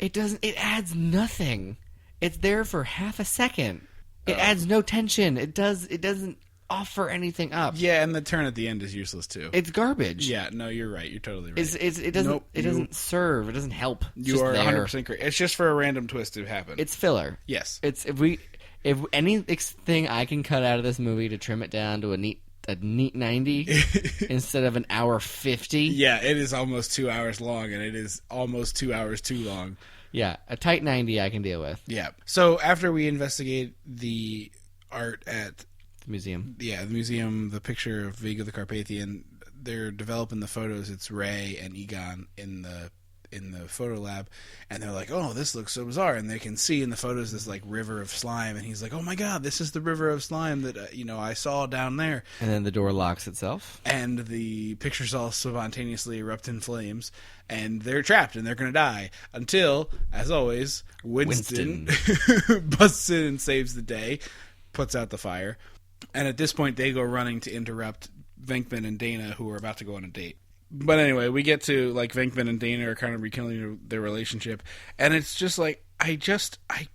It doesn't. It adds nothing. It's there for half a second. It adds no tension. It doesn't offer anything up. Yeah, and the turn at the end is useless too. It's garbage. Yeah, no, you're right. You're totally right. It doesn't serve. It doesn't help. You are 100% correct. It's just for a random twist to happen. It's filler. Yes. It's if anything I can cut out of this movie to trim it down to a neat 90 instead of an hour 50. Yeah, it is almost 2 hours long, and it is almost 2 hours too long. Yeah, a tight 90 I can deal with. Yeah. So after we investigate the art at the museum, the museum, the picture of Vigo the Carpathian, they're developing the photos, it's Ray and Egon in the photo lab, and they're like, oh, this looks so bizarre, and they can see in the photos this like river of slime, and he's like, oh my god, this is the river of slime that I saw down there. And then the door locks itself, and the pictures all spontaneously erupt in flames, and they're trapped and they're gonna die until, as always, Winston. Busts in and saves the day, puts out the fire, and at this point they go running to interrupt Venkman and Dana, who are about to go on a date. But anyway, we get to, like, Venkman and Dana are kind of rekindling their relationship, and it's just like, I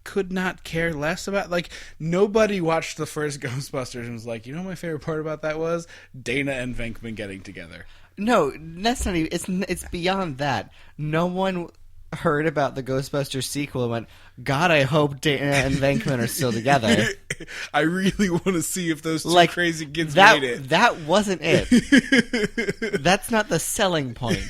could not care less about, like, nobody watched the first Ghostbusters and was like, you know what my favorite part about that was? Dana and Venkman getting together. No, that's not even, it's beyond that. No one heard about the Ghostbusters sequel and went, God, I hope Dana and Venkman are still together. I really want to see if those two crazy kids made it. That wasn't it. That's not the selling point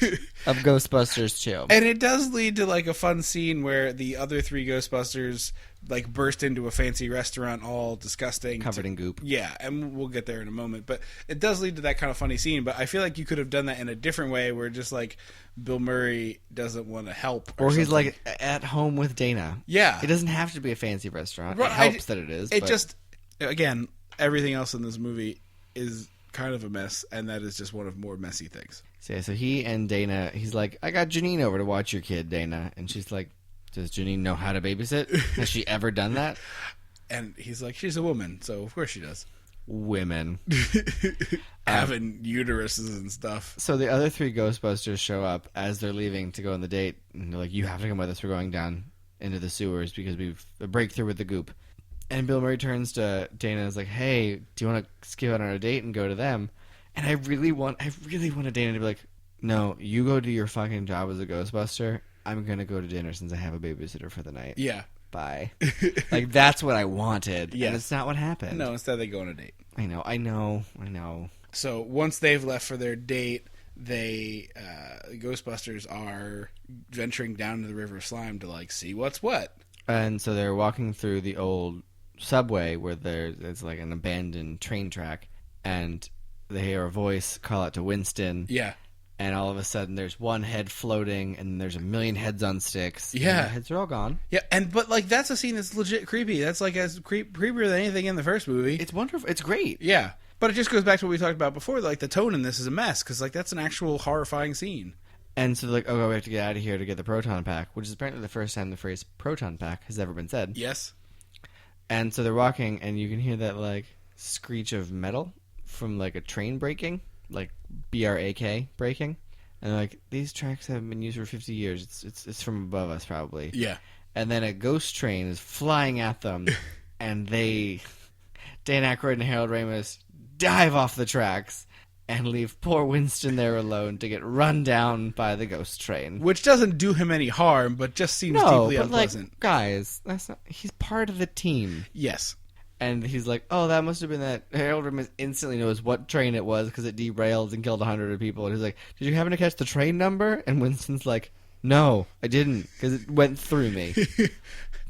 of Ghostbusters 2. And it does lead to, like, a fun scene where the other three Ghostbusters, like, burst into a fancy restaurant all disgusting. Covered in goop. Yeah, and we'll get there in a moment. But it does lead to that kind of funny scene. But I feel like you could have done that in a different way where just, like, Bill Murray doesn't want to help. Or he's, like, at home with Dana. Yeah. It doesn't have to be a fancy restaurant. Right, it helps that it is. It just, again, everything else in this movie is kind of a mess, and that is just one of more messy things. So he and Dana, he's like, I got Janine over to watch your kid, Dana. And she's like, does Janine know how to babysit? Has she ever done that? And he's like, she's a woman, so of course she does. Women. Having uteruses and stuff. So the other three Ghostbusters show up as they're leaving to go on the date. And they're like, you have to come with us. We're going down into the sewers because we've a breakthrough with the goop. And Bill Murray turns to Dana and is like, hey, do you want to skip out on a date and go to them? And I really want Dana to be like, no, you go do your fucking job as a Ghostbuster. I'm going to go to dinner since I have a babysitter for the night. Yeah. Bye. Like, that's what I wanted. Yes. And it's not what happened. No, instead they go on a date. I know. So once they've left for their date, the Ghostbusters are venturing down to the River of Slime to, like, see what's what. And so they're walking through the old subway where there's like an abandoned train track, and they hear a voice call out to Winston. Yeah. And all of a sudden there's one head floating, and there's a million heads on sticks. Yeah. And the heads are all gone. Yeah, but like that's a scene that's legit creepy. That's like as creepier than anything in the first movie. It's wonderful. It's great. Yeah. But it just goes back to what we talked about before. Like, the tone in this is a mess, because, like, that's an actual horrifying scene. And so they're like, oh, we have to get out of here to get the proton pack, which is apparently the first time the phrase proton pack has ever been said. Yes. And so they're walking, and you can hear that, like, screech of metal from, like, a train breaking, like BRAK breaking. And they're like, these tracks haven't been used for 50 years. It's from above us, probably. Yeah. And then a ghost train is flying at them, and Dan Aykroyd and Harold Ramis dive off the tracks and leave poor Winston there alone to get run down by the ghost train. Which doesn't do him any harm, but just seems deeply unpleasant. Like, guys, he's part of the team. Yes. And he's like, oh, that must have been that. Harold Ramis instantly knows what train it was because it derailed and killed 100 people. And he's like, did you happen to catch the train number? And Winston's like, no, I didn't, because it went through me.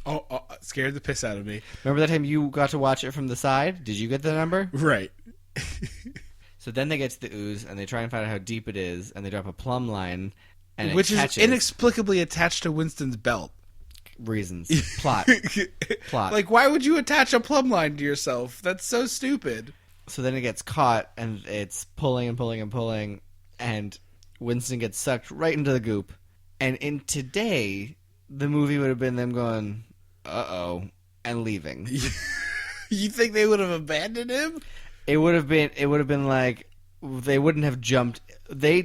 Oh, scared the piss out of me. Remember that time you got to watch it from the side? Did you get the number? Right. So then they get to the ooze, and they try and find out how deep it is, and they drop a plumb line, and Which it is catches. inexplicably attached to Winston's belt. Reasons. Plot. Like, why would you attach a plumb line to yourself? That's so stupid. So then it gets caught, and it's pulling and pulling and pulling, and Winston gets sucked right into the goop. And in today, the movie would have been them going, uh-oh, and leaving. You think they would have abandoned him? It would have been like, they wouldn't have jumped. They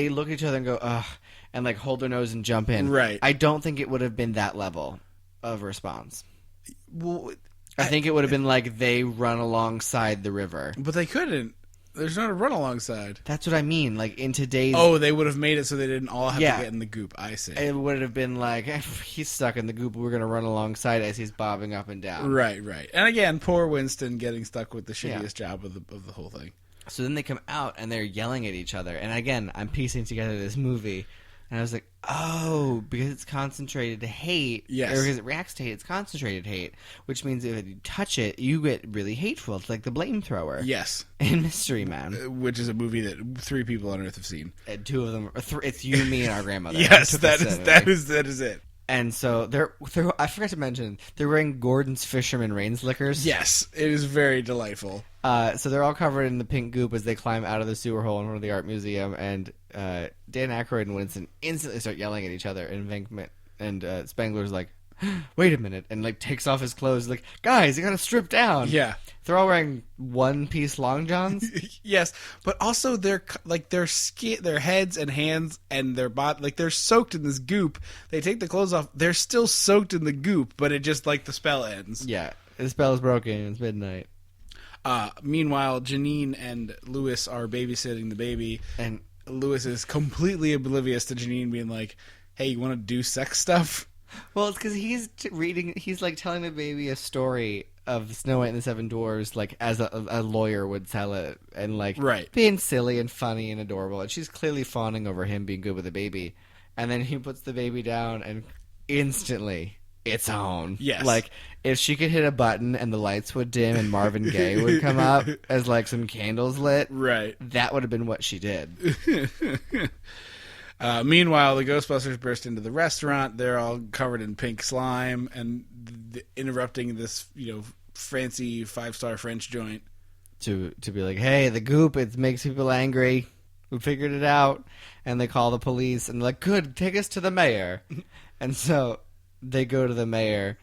look at each other and go, ugh, and like hold their nose and jump in. Right. I don't think it would have been that level of response. Well, I think it would have been like they run alongside the river. But they couldn't. There's not a run alongside. That's what I mean. Like in today's... Oh, they would have made it so they didn't all have to get in the goop. I see. It would have been like, he's stuck in the goop. We're going to run alongside as he's bobbing up and down. Right. And again, poor Winston getting stuck with the shittiest job of the whole thing. So then they come out and they're yelling at each other. And again, I'm piecing together this movie. And I was like, oh, because it's concentrated hate. Yes. Or because it reacts to hate, it's concentrated hate. Which means if you touch it, you get really hateful. It's like the blame thrower. Yes. In Mystery Man. Which is a movie that 3 people on Earth have seen. And 2 of them, it's you, me, and our grandmother. Yes, that is it. And so they're I forgot to mention, they're wearing Gordon's Fisherman Rain Slickers. Yes, it is very delightful. So they're all covered in the pink goop as they climb out of the sewer hole in front of the art museum, and Dan Aykroyd and Winston instantly start yelling at each other. And Spangler's like, "Wait a minute!" and like takes off his clothes, like, "Guys, you gotta strip down." Yeah, they're all wearing one-piece long johns. Yes, but also their heads and hands and their body, like they're soaked in this goop. They take the clothes off; they're still soaked in the goop, but it just like the spell ends. Yeah, the spell is broken. It's midnight. Meanwhile, Janine and Lewis are babysitting the baby, and Lewis is completely oblivious to Janine being like, "Hey, you want to do sex stuff?" Well, it's because he's like telling the baby a story of Snow White and the Seven Dwarfs, like as a lawyer would tell it, and like being silly and funny and adorable. And she's clearly fawning over him being good with the baby. And then he puts the baby down, and instantly it's on. Yes, like if she could hit a button and the lights would dim and Marvin Gaye would come up as like some candles lit, right? That would have been what she did. Meanwhile, the Ghostbusters burst into the restaurant. They're all covered in pink slime and interrupting this, fancy 5-star French joint. To be like, hey, the goop, it makes people angry. We figured it out. And they call the police and they're like, good, take us to the mayor. And so they go to the mayor.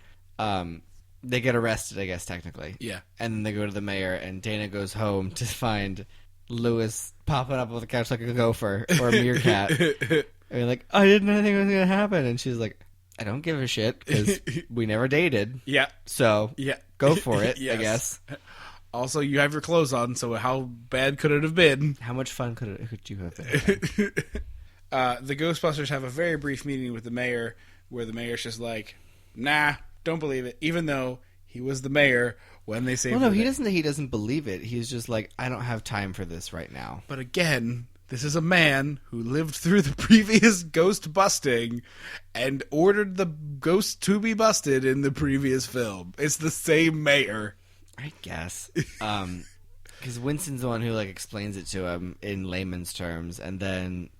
They get arrested, I guess, technically. Yeah. And then they go to the mayor, and Dana goes home to find Lewis popping up on the couch like a gopher or a meerkat. And you're like, I didn't know anything was going to happen. And she's like, I don't give a shit because we never dated. Yeah. So go for it, yes. I guess. Also, you have your clothes on, so how bad could it have been? How much fun could you have been? The Ghostbusters have a very brief meeting with the mayor where the mayor's just like, nah, don't believe it, even though he was the mayor when they saved he doesn't believe it. He's just like, I don't have time for this right now. But again, this is a man who lived through the previous ghost busting and ordered the ghost to be busted in the previous film. It's the same mayor. I guess. Because Winston's the one who like explains it to him in layman's terms, and then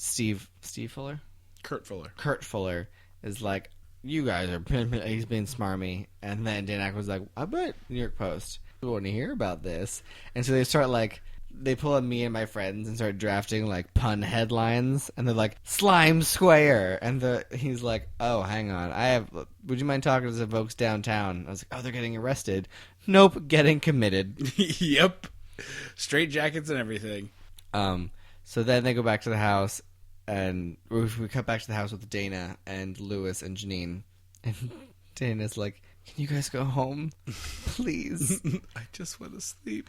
Kurt Fuller is like, you guys are, he's being smarmy. And then Dan Aykroyd's like, I bet New York Post we want to hear about this. And so they start like, they pull on me and my friends and start drafting like pun headlines. And they're like, Slime Square. And he's like, oh, hang on. Would you mind talking to the folks downtown? I was like, oh, they're getting arrested. Nope, getting committed. Yep. Straight jackets and everything. So then they go back to the house. And we cut back to the house with Dana and Lewis and Janine. And Dana's like, can you guys go home? Please. I just want to sleep.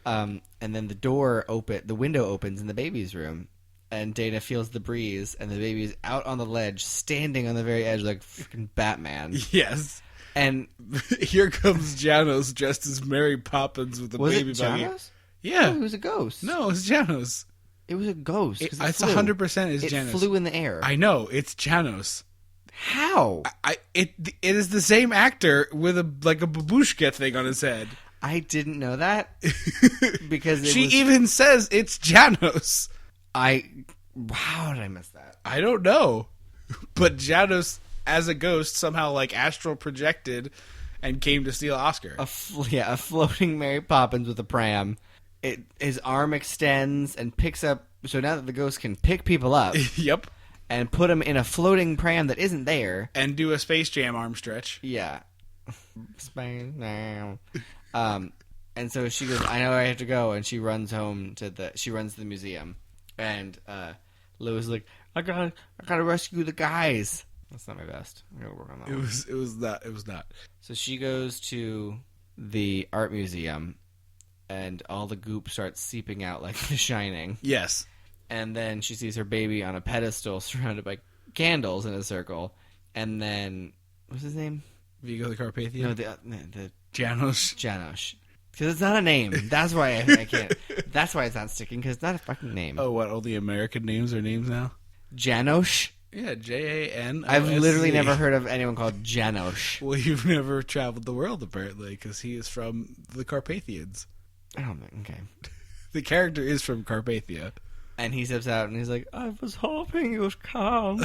And then the window opens in the baby's room. And Dana feels the breeze. And the baby's out on the ledge, standing on the very edge like freaking Batman. Yes. And here comes Janos dressed as Mary Poppins with a baby buggy. Janos? Yeah. No, it was a ghost. No, it was Janos. It was a ghost. It's 100% is Janos. It flew in the air. I know. It's Janos. How? It is the same actor with a babushka thing on his head. I didn't know that because even says it's Janos. How did I miss that? I don't know, but Janos as a ghost somehow like astral projected and came to steal Oscar. A floating Mary Poppins with a pram. His arm extends and picks up. So now that the ghost can pick people up, yep, and put them in a floating pram that isn't there, and do a Space Jam arm stretch. Yeah, and so she goes, "I know I have to go," and she runs home to the museum, and Lewis is like, "I gotta rescue the guys." That's not my best. I gotta work on that. It was not. So she goes to the art museum. And all the goop starts seeping out like The Shining. Yes. And then she sees her baby on a pedestal surrounded by candles in a circle. And then, what's his name? Vigo the Carpathian? No, the Janos. Because it's not a name. That's why I can't. That's why it's not sticking, because it's not a fucking name. Oh, what? All the American names are names now? Janos? Yeah, Jan. I've literally never heard of anyone called Janosch. Well, you've never traveled the world, apparently, because he is from the Carpathians. I don't think. Okay. The character is from Carpathia. And he steps out and he's like, I was hoping you would come.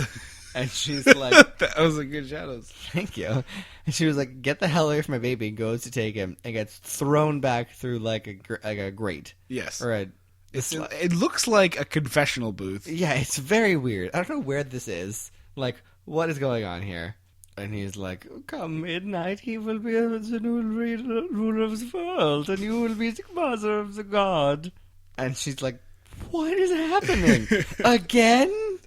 And she's like, That was a good shadows. thank you. And she was like, get the hell away from my baby. Goes to take him and gets thrown back through like a grate. Yes. Or It looks like a confessional booth. yeah, it's very weird. I don't know where this is. Like, what is going on here? And he's like, come midnight, he will be the new ruler of the world, and you will be the mother of the god. And she's like, what is happening? Again?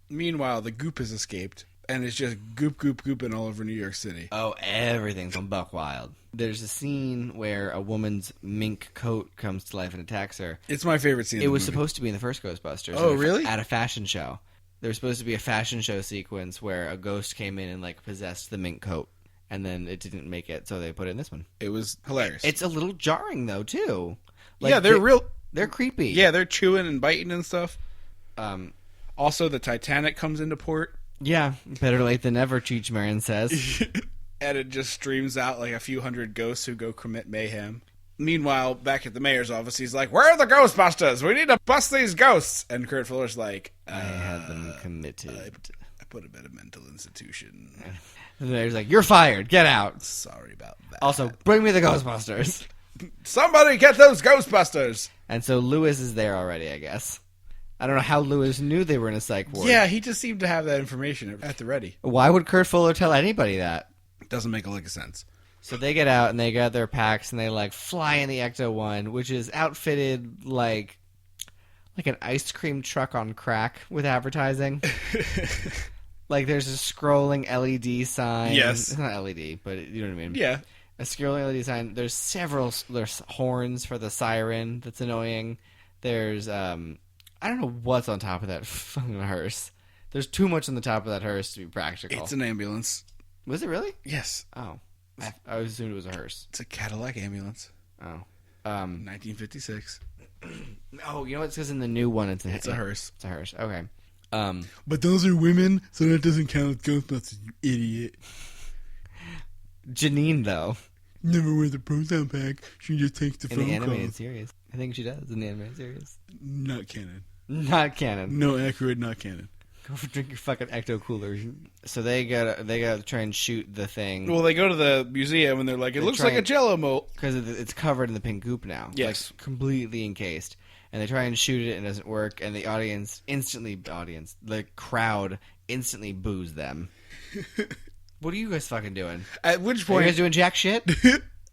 Meanwhile, the goop has escaped, and it's just gooping all over New York City. Oh, everything's on buck wild. There's a scene where a woman's mink coat comes to life and attacks her. It's my favorite scene. It was supposed to be in the first Ghostbusters. Oh, really? At a fashion show. There was supposed to be a fashion show sequence where a ghost came in and like possessed the mink coat, and then it didn't make it, so they put it in this one. It was hilarious. It's a little jarring though, too. Yeah, they're They're creepy. Yeah, they're chewing and biting and stuff. Um, Also, the Titanic comes into port. yeah, better late than never, Cheech Marin says. And it just streams out like a few hundred ghosts who go commit mayhem. Meanwhile, back at the mayor's office, he's like, where are the Ghostbusters? We need to bust these ghosts. And Kurt Fuller's like, I had them committed. I put him at a mental institution. And the mayor's like, you're fired. Get out. Sorry about that. Also, bring me the Ghostbusters. Somebody get those Ghostbusters! And so Lewis is there already, I guess. I don't know how Lewis knew they were in a psych ward. Yeah, he just seemed to have that information at the ready. Why would Kurt Fuller tell anybody that? Doesn't make a lick of sense. So they get out and they got their packs and they like fly in the Ecto-1, which is outfitted like an ice cream truck on crack with advertising. Like there's a scrolling LED sign. Yes. It's not LED, but you know what I mean. Yeah. A scrolling LED sign. There's horns for the siren that's annoying. There's I don't know what's on top of that fucking hearse. There's too much on the top of that hearse to be practical. It's an ambulance. Was it really? Yes. Oh. I assumed it was a hearse. It's a Cadillac ambulance. Oh. 1956. Oh, you know what? It's because in the new one, it's a hearse. It's a hearse. Okay. But those are women, so that doesn't count as Ghostbusters, you idiot. Janine, though. Never wears a proton pack. She just takes the In phone the animated calls. series. I think she does in the animated series. Not canon. Not canon. No, accurate, not canon. Go drink your fucking Ecto Cooler. So they gotta try and shoot the thing. Well, they go to the museum and they're like, it looks like a Jello mold. Because it's covered in the pink goop now. Yes. Like, completely encased. And they try and shoot it and it doesn't work. And the crowd instantly boos them. What are you guys fucking doing? At which Are point, you guys doing jack shit?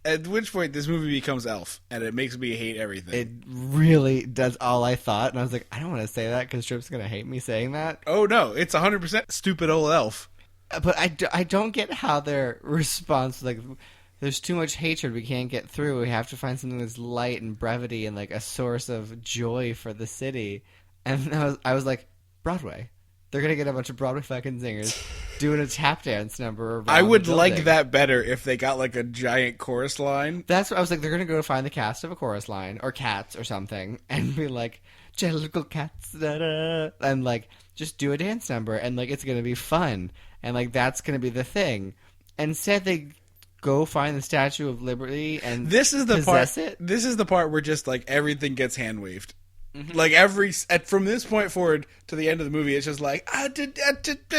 at which point, this movie becomes Elf, and it makes me hate everything. It really does all I thought. And I was like, I don't want to say that because Trip's going to hate me saying that. Oh no, it's 100% stupid old Elf. But I don't get how their response, like, there's too much hatred we can't get through. We have to find something that's light and brevity and, like, a source of joy for the city. And I was like, Broadway. They're going to get a bunch of Broadway fucking singers doing a tap dance number around I would the like building. that better if they got like a giant chorus line. That's what I was like, they're going to go find the cast of a chorus line or cats or something and be like, jellicle cats, da-da, and like just do a dance number and like it's going to be fun and like that's going to be the thing. Instead, they go find the Statue of Liberty and This is the possess part. it. This is the part where just like everything gets hand waved. Mm-hmm. Like from this point forward to the end of the movie, it's just like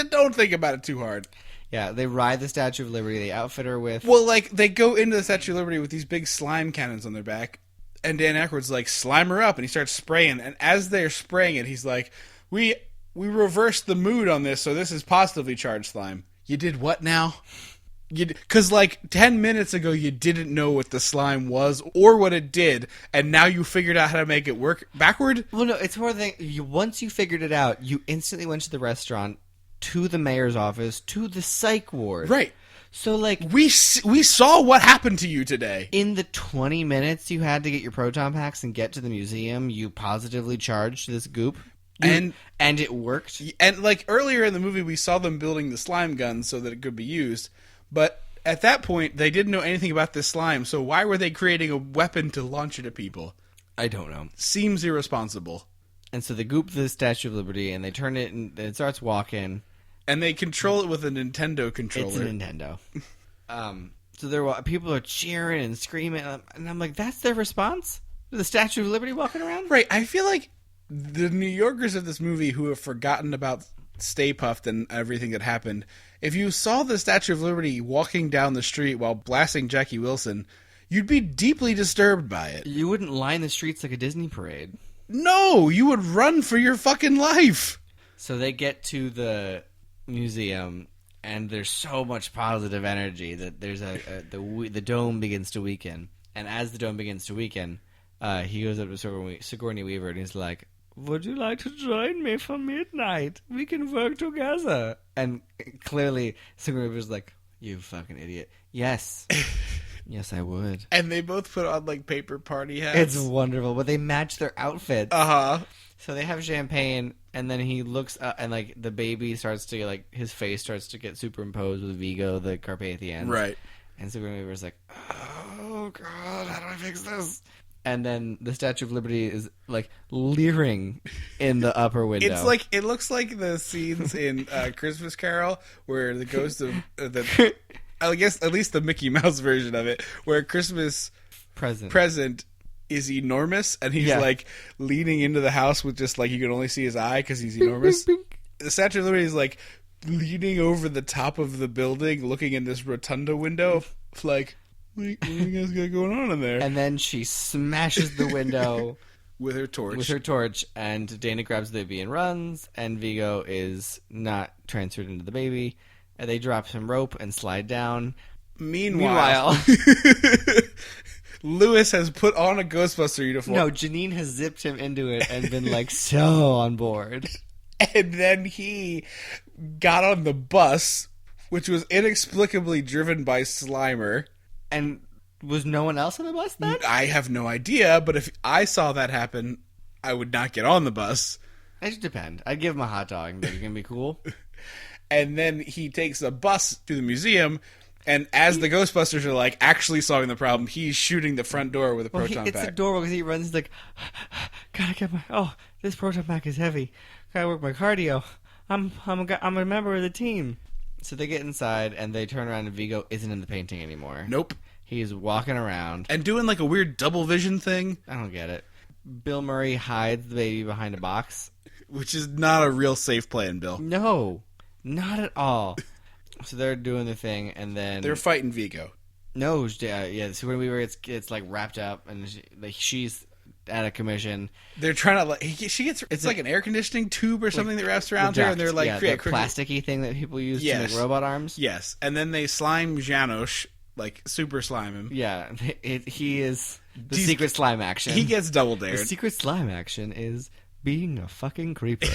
don't think about it too hard. Yeah, they ride the Statue of Liberty. They outfit her with. Well, like they go into the Statue of Liberty with these big slime cannons on their back, and Dan Aykroyd's like, "Slime her up," and he starts spraying. And as they're spraying it, he's like, "We reversed the mood on this, so this is positively charged slime." You did what now? Because like 10 minutes ago, you didn't know what the slime was or what it did, and now you figured out how to make it work backward. Well, no, it's more than once you figured it out, you instantly went to the restaurant, to the mayor's office, to the psych ward. Right. So, like, We saw what happened to you today. in the 20 minutes you had to get your proton packs and get to the museum, you positively charged this goop. And it worked. And like earlier in the movie, we saw them building the slime gun so that it could be used. But at that point, they didn't know anything about this slime. So why were they creating a weapon to launch it at people? I don't know. Seems irresponsible. And so they goop the Statue of Liberty, and they turn it, and it starts walking. And they control it with a Nintendo controller. It's a Nintendo. So people are cheering and screaming, and I'm like, that's their response to the Statue of Liberty walking around? Right. I feel like the New Yorkers of this movie who have forgotten about Stay Puft and everything that happened, if you saw the Statue of Liberty walking down the street while blasting Jackie Wilson, you'd be deeply disturbed by it. You wouldn't line the streets like a Disney parade. No, you would run for your fucking life. So they get to the museum, and there's so much positive energy that there's the dome begins to weaken. And as the dome begins to weaken, he goes up to Sigourney Weaver, and he's like, would you like to join me for midnight? We can work together. And clearly, Sigourney Weaver's like, you fucking idiot. Yes. Yes, I would. And they both put on, like, paper party hats. It's wonderful, but they match their outfits. Uh-huh. So they have champagne, and then he looks up, and, like, the baby starts to, like, his face starts to get superimposed with Vigo, the Carpathian. Right. And Sigourney Weaver's like, oh, God, how do I fix this? And then the Statue of Liberty is, like, leering in the upper window. It's like, it looks like the scenes in Christmas Carol where the ghost of the... I guess at least the Mickey Mouse version of it, where Christmas present is enormous, and he's like leaning into the house with just like you can only see his eye because he's enormous. Bing, bing. The Statue of Liberty is like leaning over the top of the building, looking in this rotunda window, like, what do you guys got going on in there? And then she smashes the window with her torch. And Dana grabs the baby and runs, and Vigo is not transferred into the baby. And they drop some rope and slide down. Meanwhile Lewis has put on a Ghostbuster uniform. No, Janine has zipped him into it and been like so on board. And then he got on the bus, which was inexplicably driven by Slimer. And was no one else on the bus then? I have no idea, but if I saw that happen, I would not get on the bus. It should depend. I'd give him a hot dog and think it's going to be cool. And then he takes a bus to the museum, and as the Ghostbusters are, like, actually solving the problem, he's shooting the front door with a proton pack. It's adorable because he runs, he's like, gotta get this proton pack is heavy. Gotta work my cardio. I'm a member of the team. So they get inside, and they turn around, and Vigo isn't in the painting anymore. Nope. He's walking around. And doing, like, a weird double vision thing. I don't get it. Bill Murray hides the baby behind a box. Which is not a real safe plan, Bill. No. Not at all. So they're doing the thing, and then they're fighting Vigo. No, yeah. So when we were, it's like wrapped up, and she's at a commission. They're trying to she gets. It's like an air conditioning tube or something that wraps around her, and they're like the plasticky thing that people use to make robot arms. Yes, and then they slime Janosch, like super slime him. Yeah, he is the secret slime action. He gets double dared. The secret slime action is being a fucking creeper.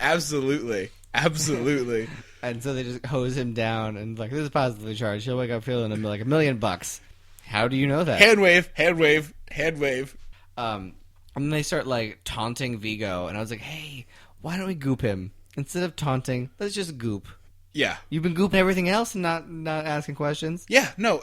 Absolutely. And so they just hose him down and like, this is positively charged. He'll wake up feeling like $1 million. How do you know that? Hand wave. And then they start like taunting Vigo, and I was like, hey, why don't we goop him? Instead of taunting, let's just goop. Yeah. You've been gooping everything else and not asking questions? Yeah, no,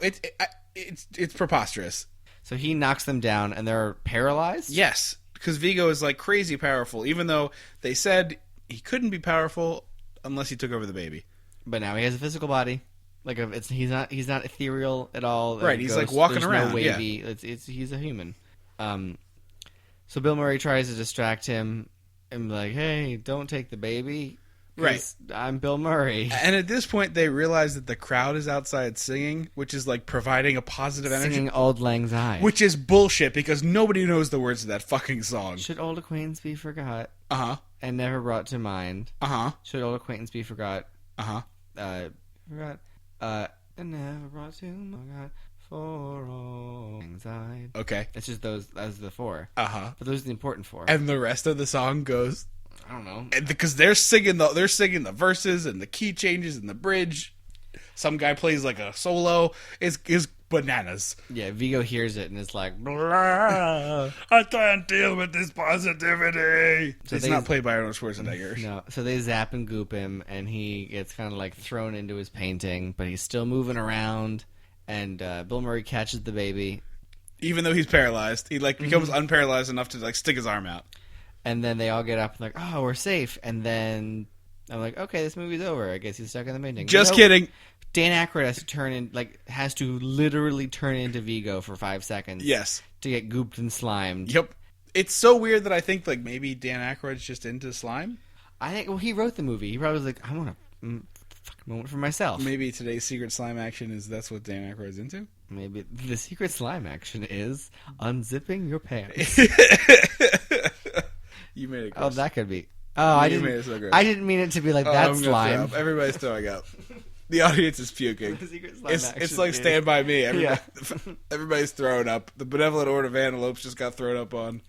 it's preposterous. So he knocks them down, and they're paralyzed? Yes, because Vigo is like crazy powerful, even though they said he couldn't be powerful unless he took over the baby. But now he has a physical body. Like he's not ethereal at all. Right, he's like walking around. No wavy. Yeah. He's a human. So Bill Murray tries to distract him and be like, "Hey, don't take the baby." Right. I'm Bill Murray. And at this point, they realize that the crowd is outside singing, which is like providing a positive energy. Singing Auld Lang Syne. Which is bullshit because nobody knows the words of that fucking song. Should old acquaintance be forgot? Uh-huh. And never brought to mind. Uh-huh. Should old acquaintance be forgot? Uh-huh. Forgot. And never brought to mind for Auld Lang Syne. Okay. It's just those are the four. Uh-huh. But those are the important four. And the rest of the song goes... I don't know. Because they're singing the verses and the key changes and the bridge. Some guy plays like a solo. It's bananas. Yeah, Vigo hears it and it's like, blah. I can't deal with this positivity. So it's not played by Arnold Schwarzenegger. No. So they zap and goop him, and he gets kind of like thrown into his painting, but he's still moving around. And Bill Murray catches the baby, Even though he's paralyzed, he like becomes unparalyzed enough to like stick his arm out. And then they all get up and like, oh, we're safe. And then I'm like, okay, this movie's over. I guess he's stuck in the painting. Just kidding. Dan Aykroyd has to literally turn into Vigo for 5 seconds. Yes. To get gooped and slimed. Yep. It's so weird that I think like maybe Dan Aykroyd's just into slime. I think he wrote the movie. He probably was like, I want a fucking moment for myself. Maybe today's secret slime action is that's what Dan Aykroyd's into. Maybe the secret slime action is unzipping your pants. You made it. Gross. Oh, that could be. Oh, I made it so gross. didn't mean it to be like that slime. Everybody's throwing up. The audience is puking. It's like Stand By Me. Everybody's throwing up. The Benevolent Order of Antelopes just got thrown up on.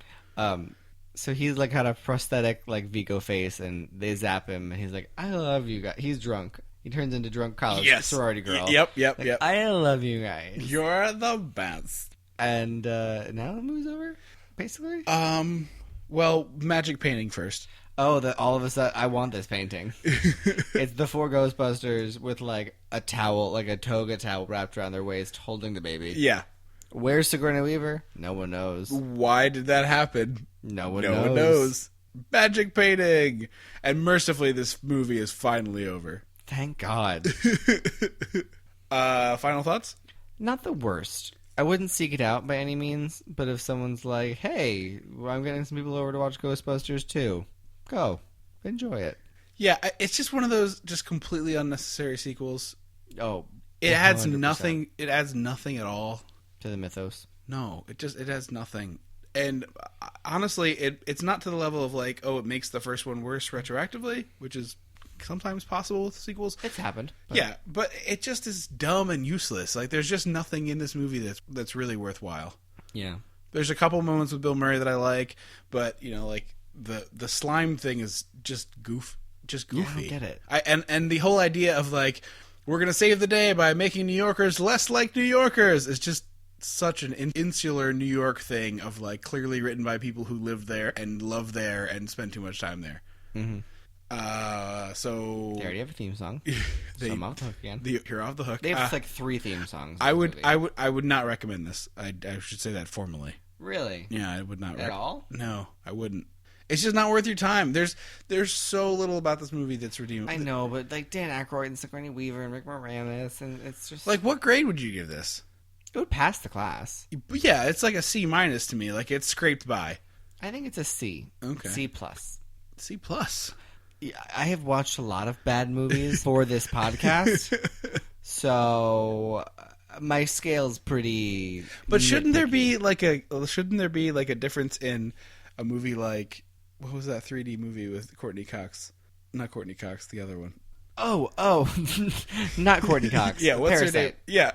So he's like had a prosthetic like Vigo face, and they zap him, and he's like, "I love you guys." He's drunk. He turns into drunk college sorority girl. Yep. Like, I love you guys. You're the best. And now the movie's over, basically. Well, magic painting first. Oh, all of a sudden, I want this painting. It's the 4 Ghostbusters with like a towel, like a toga towel wrapped around their waist, holding the baby. Yeah. Where's Sigourney Weaver? No one knows. Why did that happen? No one knows. Magic painting. And mercifully, this movie is finally over. Thank God. Final thoughts? Not the worst. I wouldn't seek it out by any means, but if someone's like, hey, I'm getting some people over to watch Ghostbusters 2, go. Enjoy it. Yeah, it's just one of those just completely unnecessary sequels. Oh, it adds nothing. It adds nothing at all to the mythos. No, it adds nothing. And honestly, it's not to the level of like, oh, it makes the first one worse retroactively, which is sometimes possible with sequels. It's happened. Yeah, but it just is dumb and useless. Like, there's just nothing in this movie that's really worthwhile. Yeah. There's a couple moments with Bill Murray that I like, but like the slime thing is just goofy. Yeah, I don't get it. And the whole idea of like, we're gonna save the day by making New Yorkers less like New Yorkers is just such an insular New York thing of like clearly written by people who live there and love there and spend too much time there. Mm-hmm. So they already have a theme song. So I'm off the hook again. You're off the hook. They have like 3 theme songs. I would not recommend this. I should say that formally. Really? Yeah, I would not at all. No, I wouldn't. It's just not worth your time. There's so little about this movie that's redeemable. I know, but like Dan Aykroyd and Sigourney Weaver and Rick Moranis, and it's just like, what grade would you give this? It would pass the class. Yeah, it's like a C- to me. Like, it's scraped by. I think it's a C. Okay. C plus. C plus. Yeah, I have watched a lot of bad movies for this podcast, so my scale's pretty. But shouldn't there be like a difference in a movie like, what was that 3D movie with Courtney Cox? Not Courtney Cox, the other one. Oh, not Courtney Cox. Yeah, what's Parasite. her name? Yeah,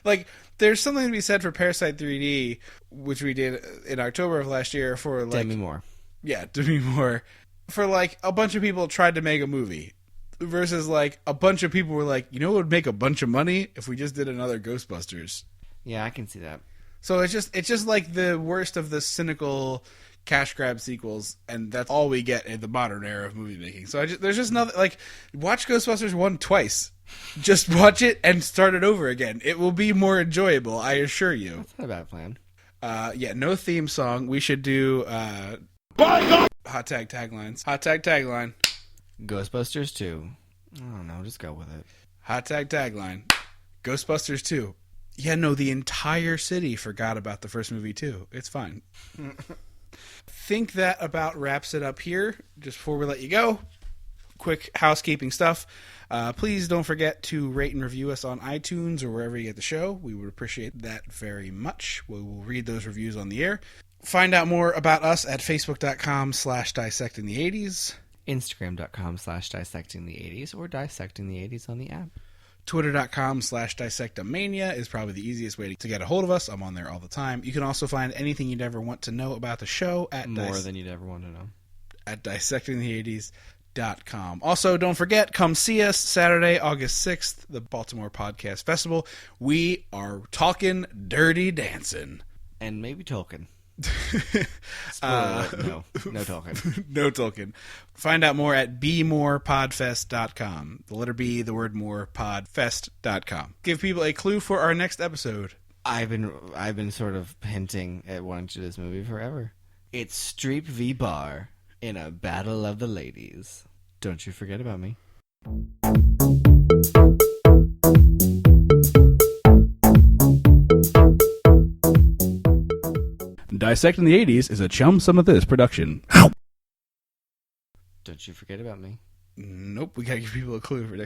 like there's something to be said for Parasite 3D, which we did in October of last year for like Demi Moore. Yeah, Demi Moore. For like a bunch of people tried to make a movie, versus like a bunch of people were like, you know what would make a bunch of money if we just did another Ghostbusters. Yeah, I can see that. So it's just like the worst of the cynical cash grab sequels, and that's all we get in the modern era of movie making. So there's just nothing like, watch Ghostbusters 1 twice. Just watch it and start it over again. It will be more enjoyable, I assure you. That's not a bad plan. Yeah, no theme song. We should do hot tag taglines. Hot tag tagline. Ghostbusters 2. I don't know, just go with it. Hot tag tagline. Ghostbusters 2. Yeah, no, the entire city forgot about the first movie too. It's fine. Think that about wraps it up here. Just before we let you go, quick housekeeping stuff. Please don't forget to rate and review us on iTunes or wherever you get the show. We would appreciate that very much. We will read those reviews on the air. Find out more about us at facebook.com/dissectingthe80s. Instagram.com/dissectingthe80s or dissecting the 80s on the app. Twitter.com/dissectomania is probably the easiest way to get a hold of us. I'm on there all the time. You can also find anything you'd ever want to know about the show at more than you'd ever want to know at dissectingthe80s.com. Also, don't forget, come see us Saturday, August 6th, the Baltimore Podcast Festival. We are talking Dirty Dancing. And maybe Tolkien. No Tolkien. No Tolkien. Find out more at bmorepodfest.com. The letter B, the word more, podfest.com. Give people a clue for our next episode. I've been sort of hinting at wanting to do this movie forever. It's Streep v. Bar in a battle of the ladies. Don't you forget about me. Dissecting the 80s is a Chum Some of This production. Don't you forget about me. Nope, we gotta give people a clue for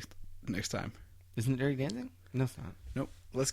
next time. Isn't it Dirty Dancing? No, it's not. Nope.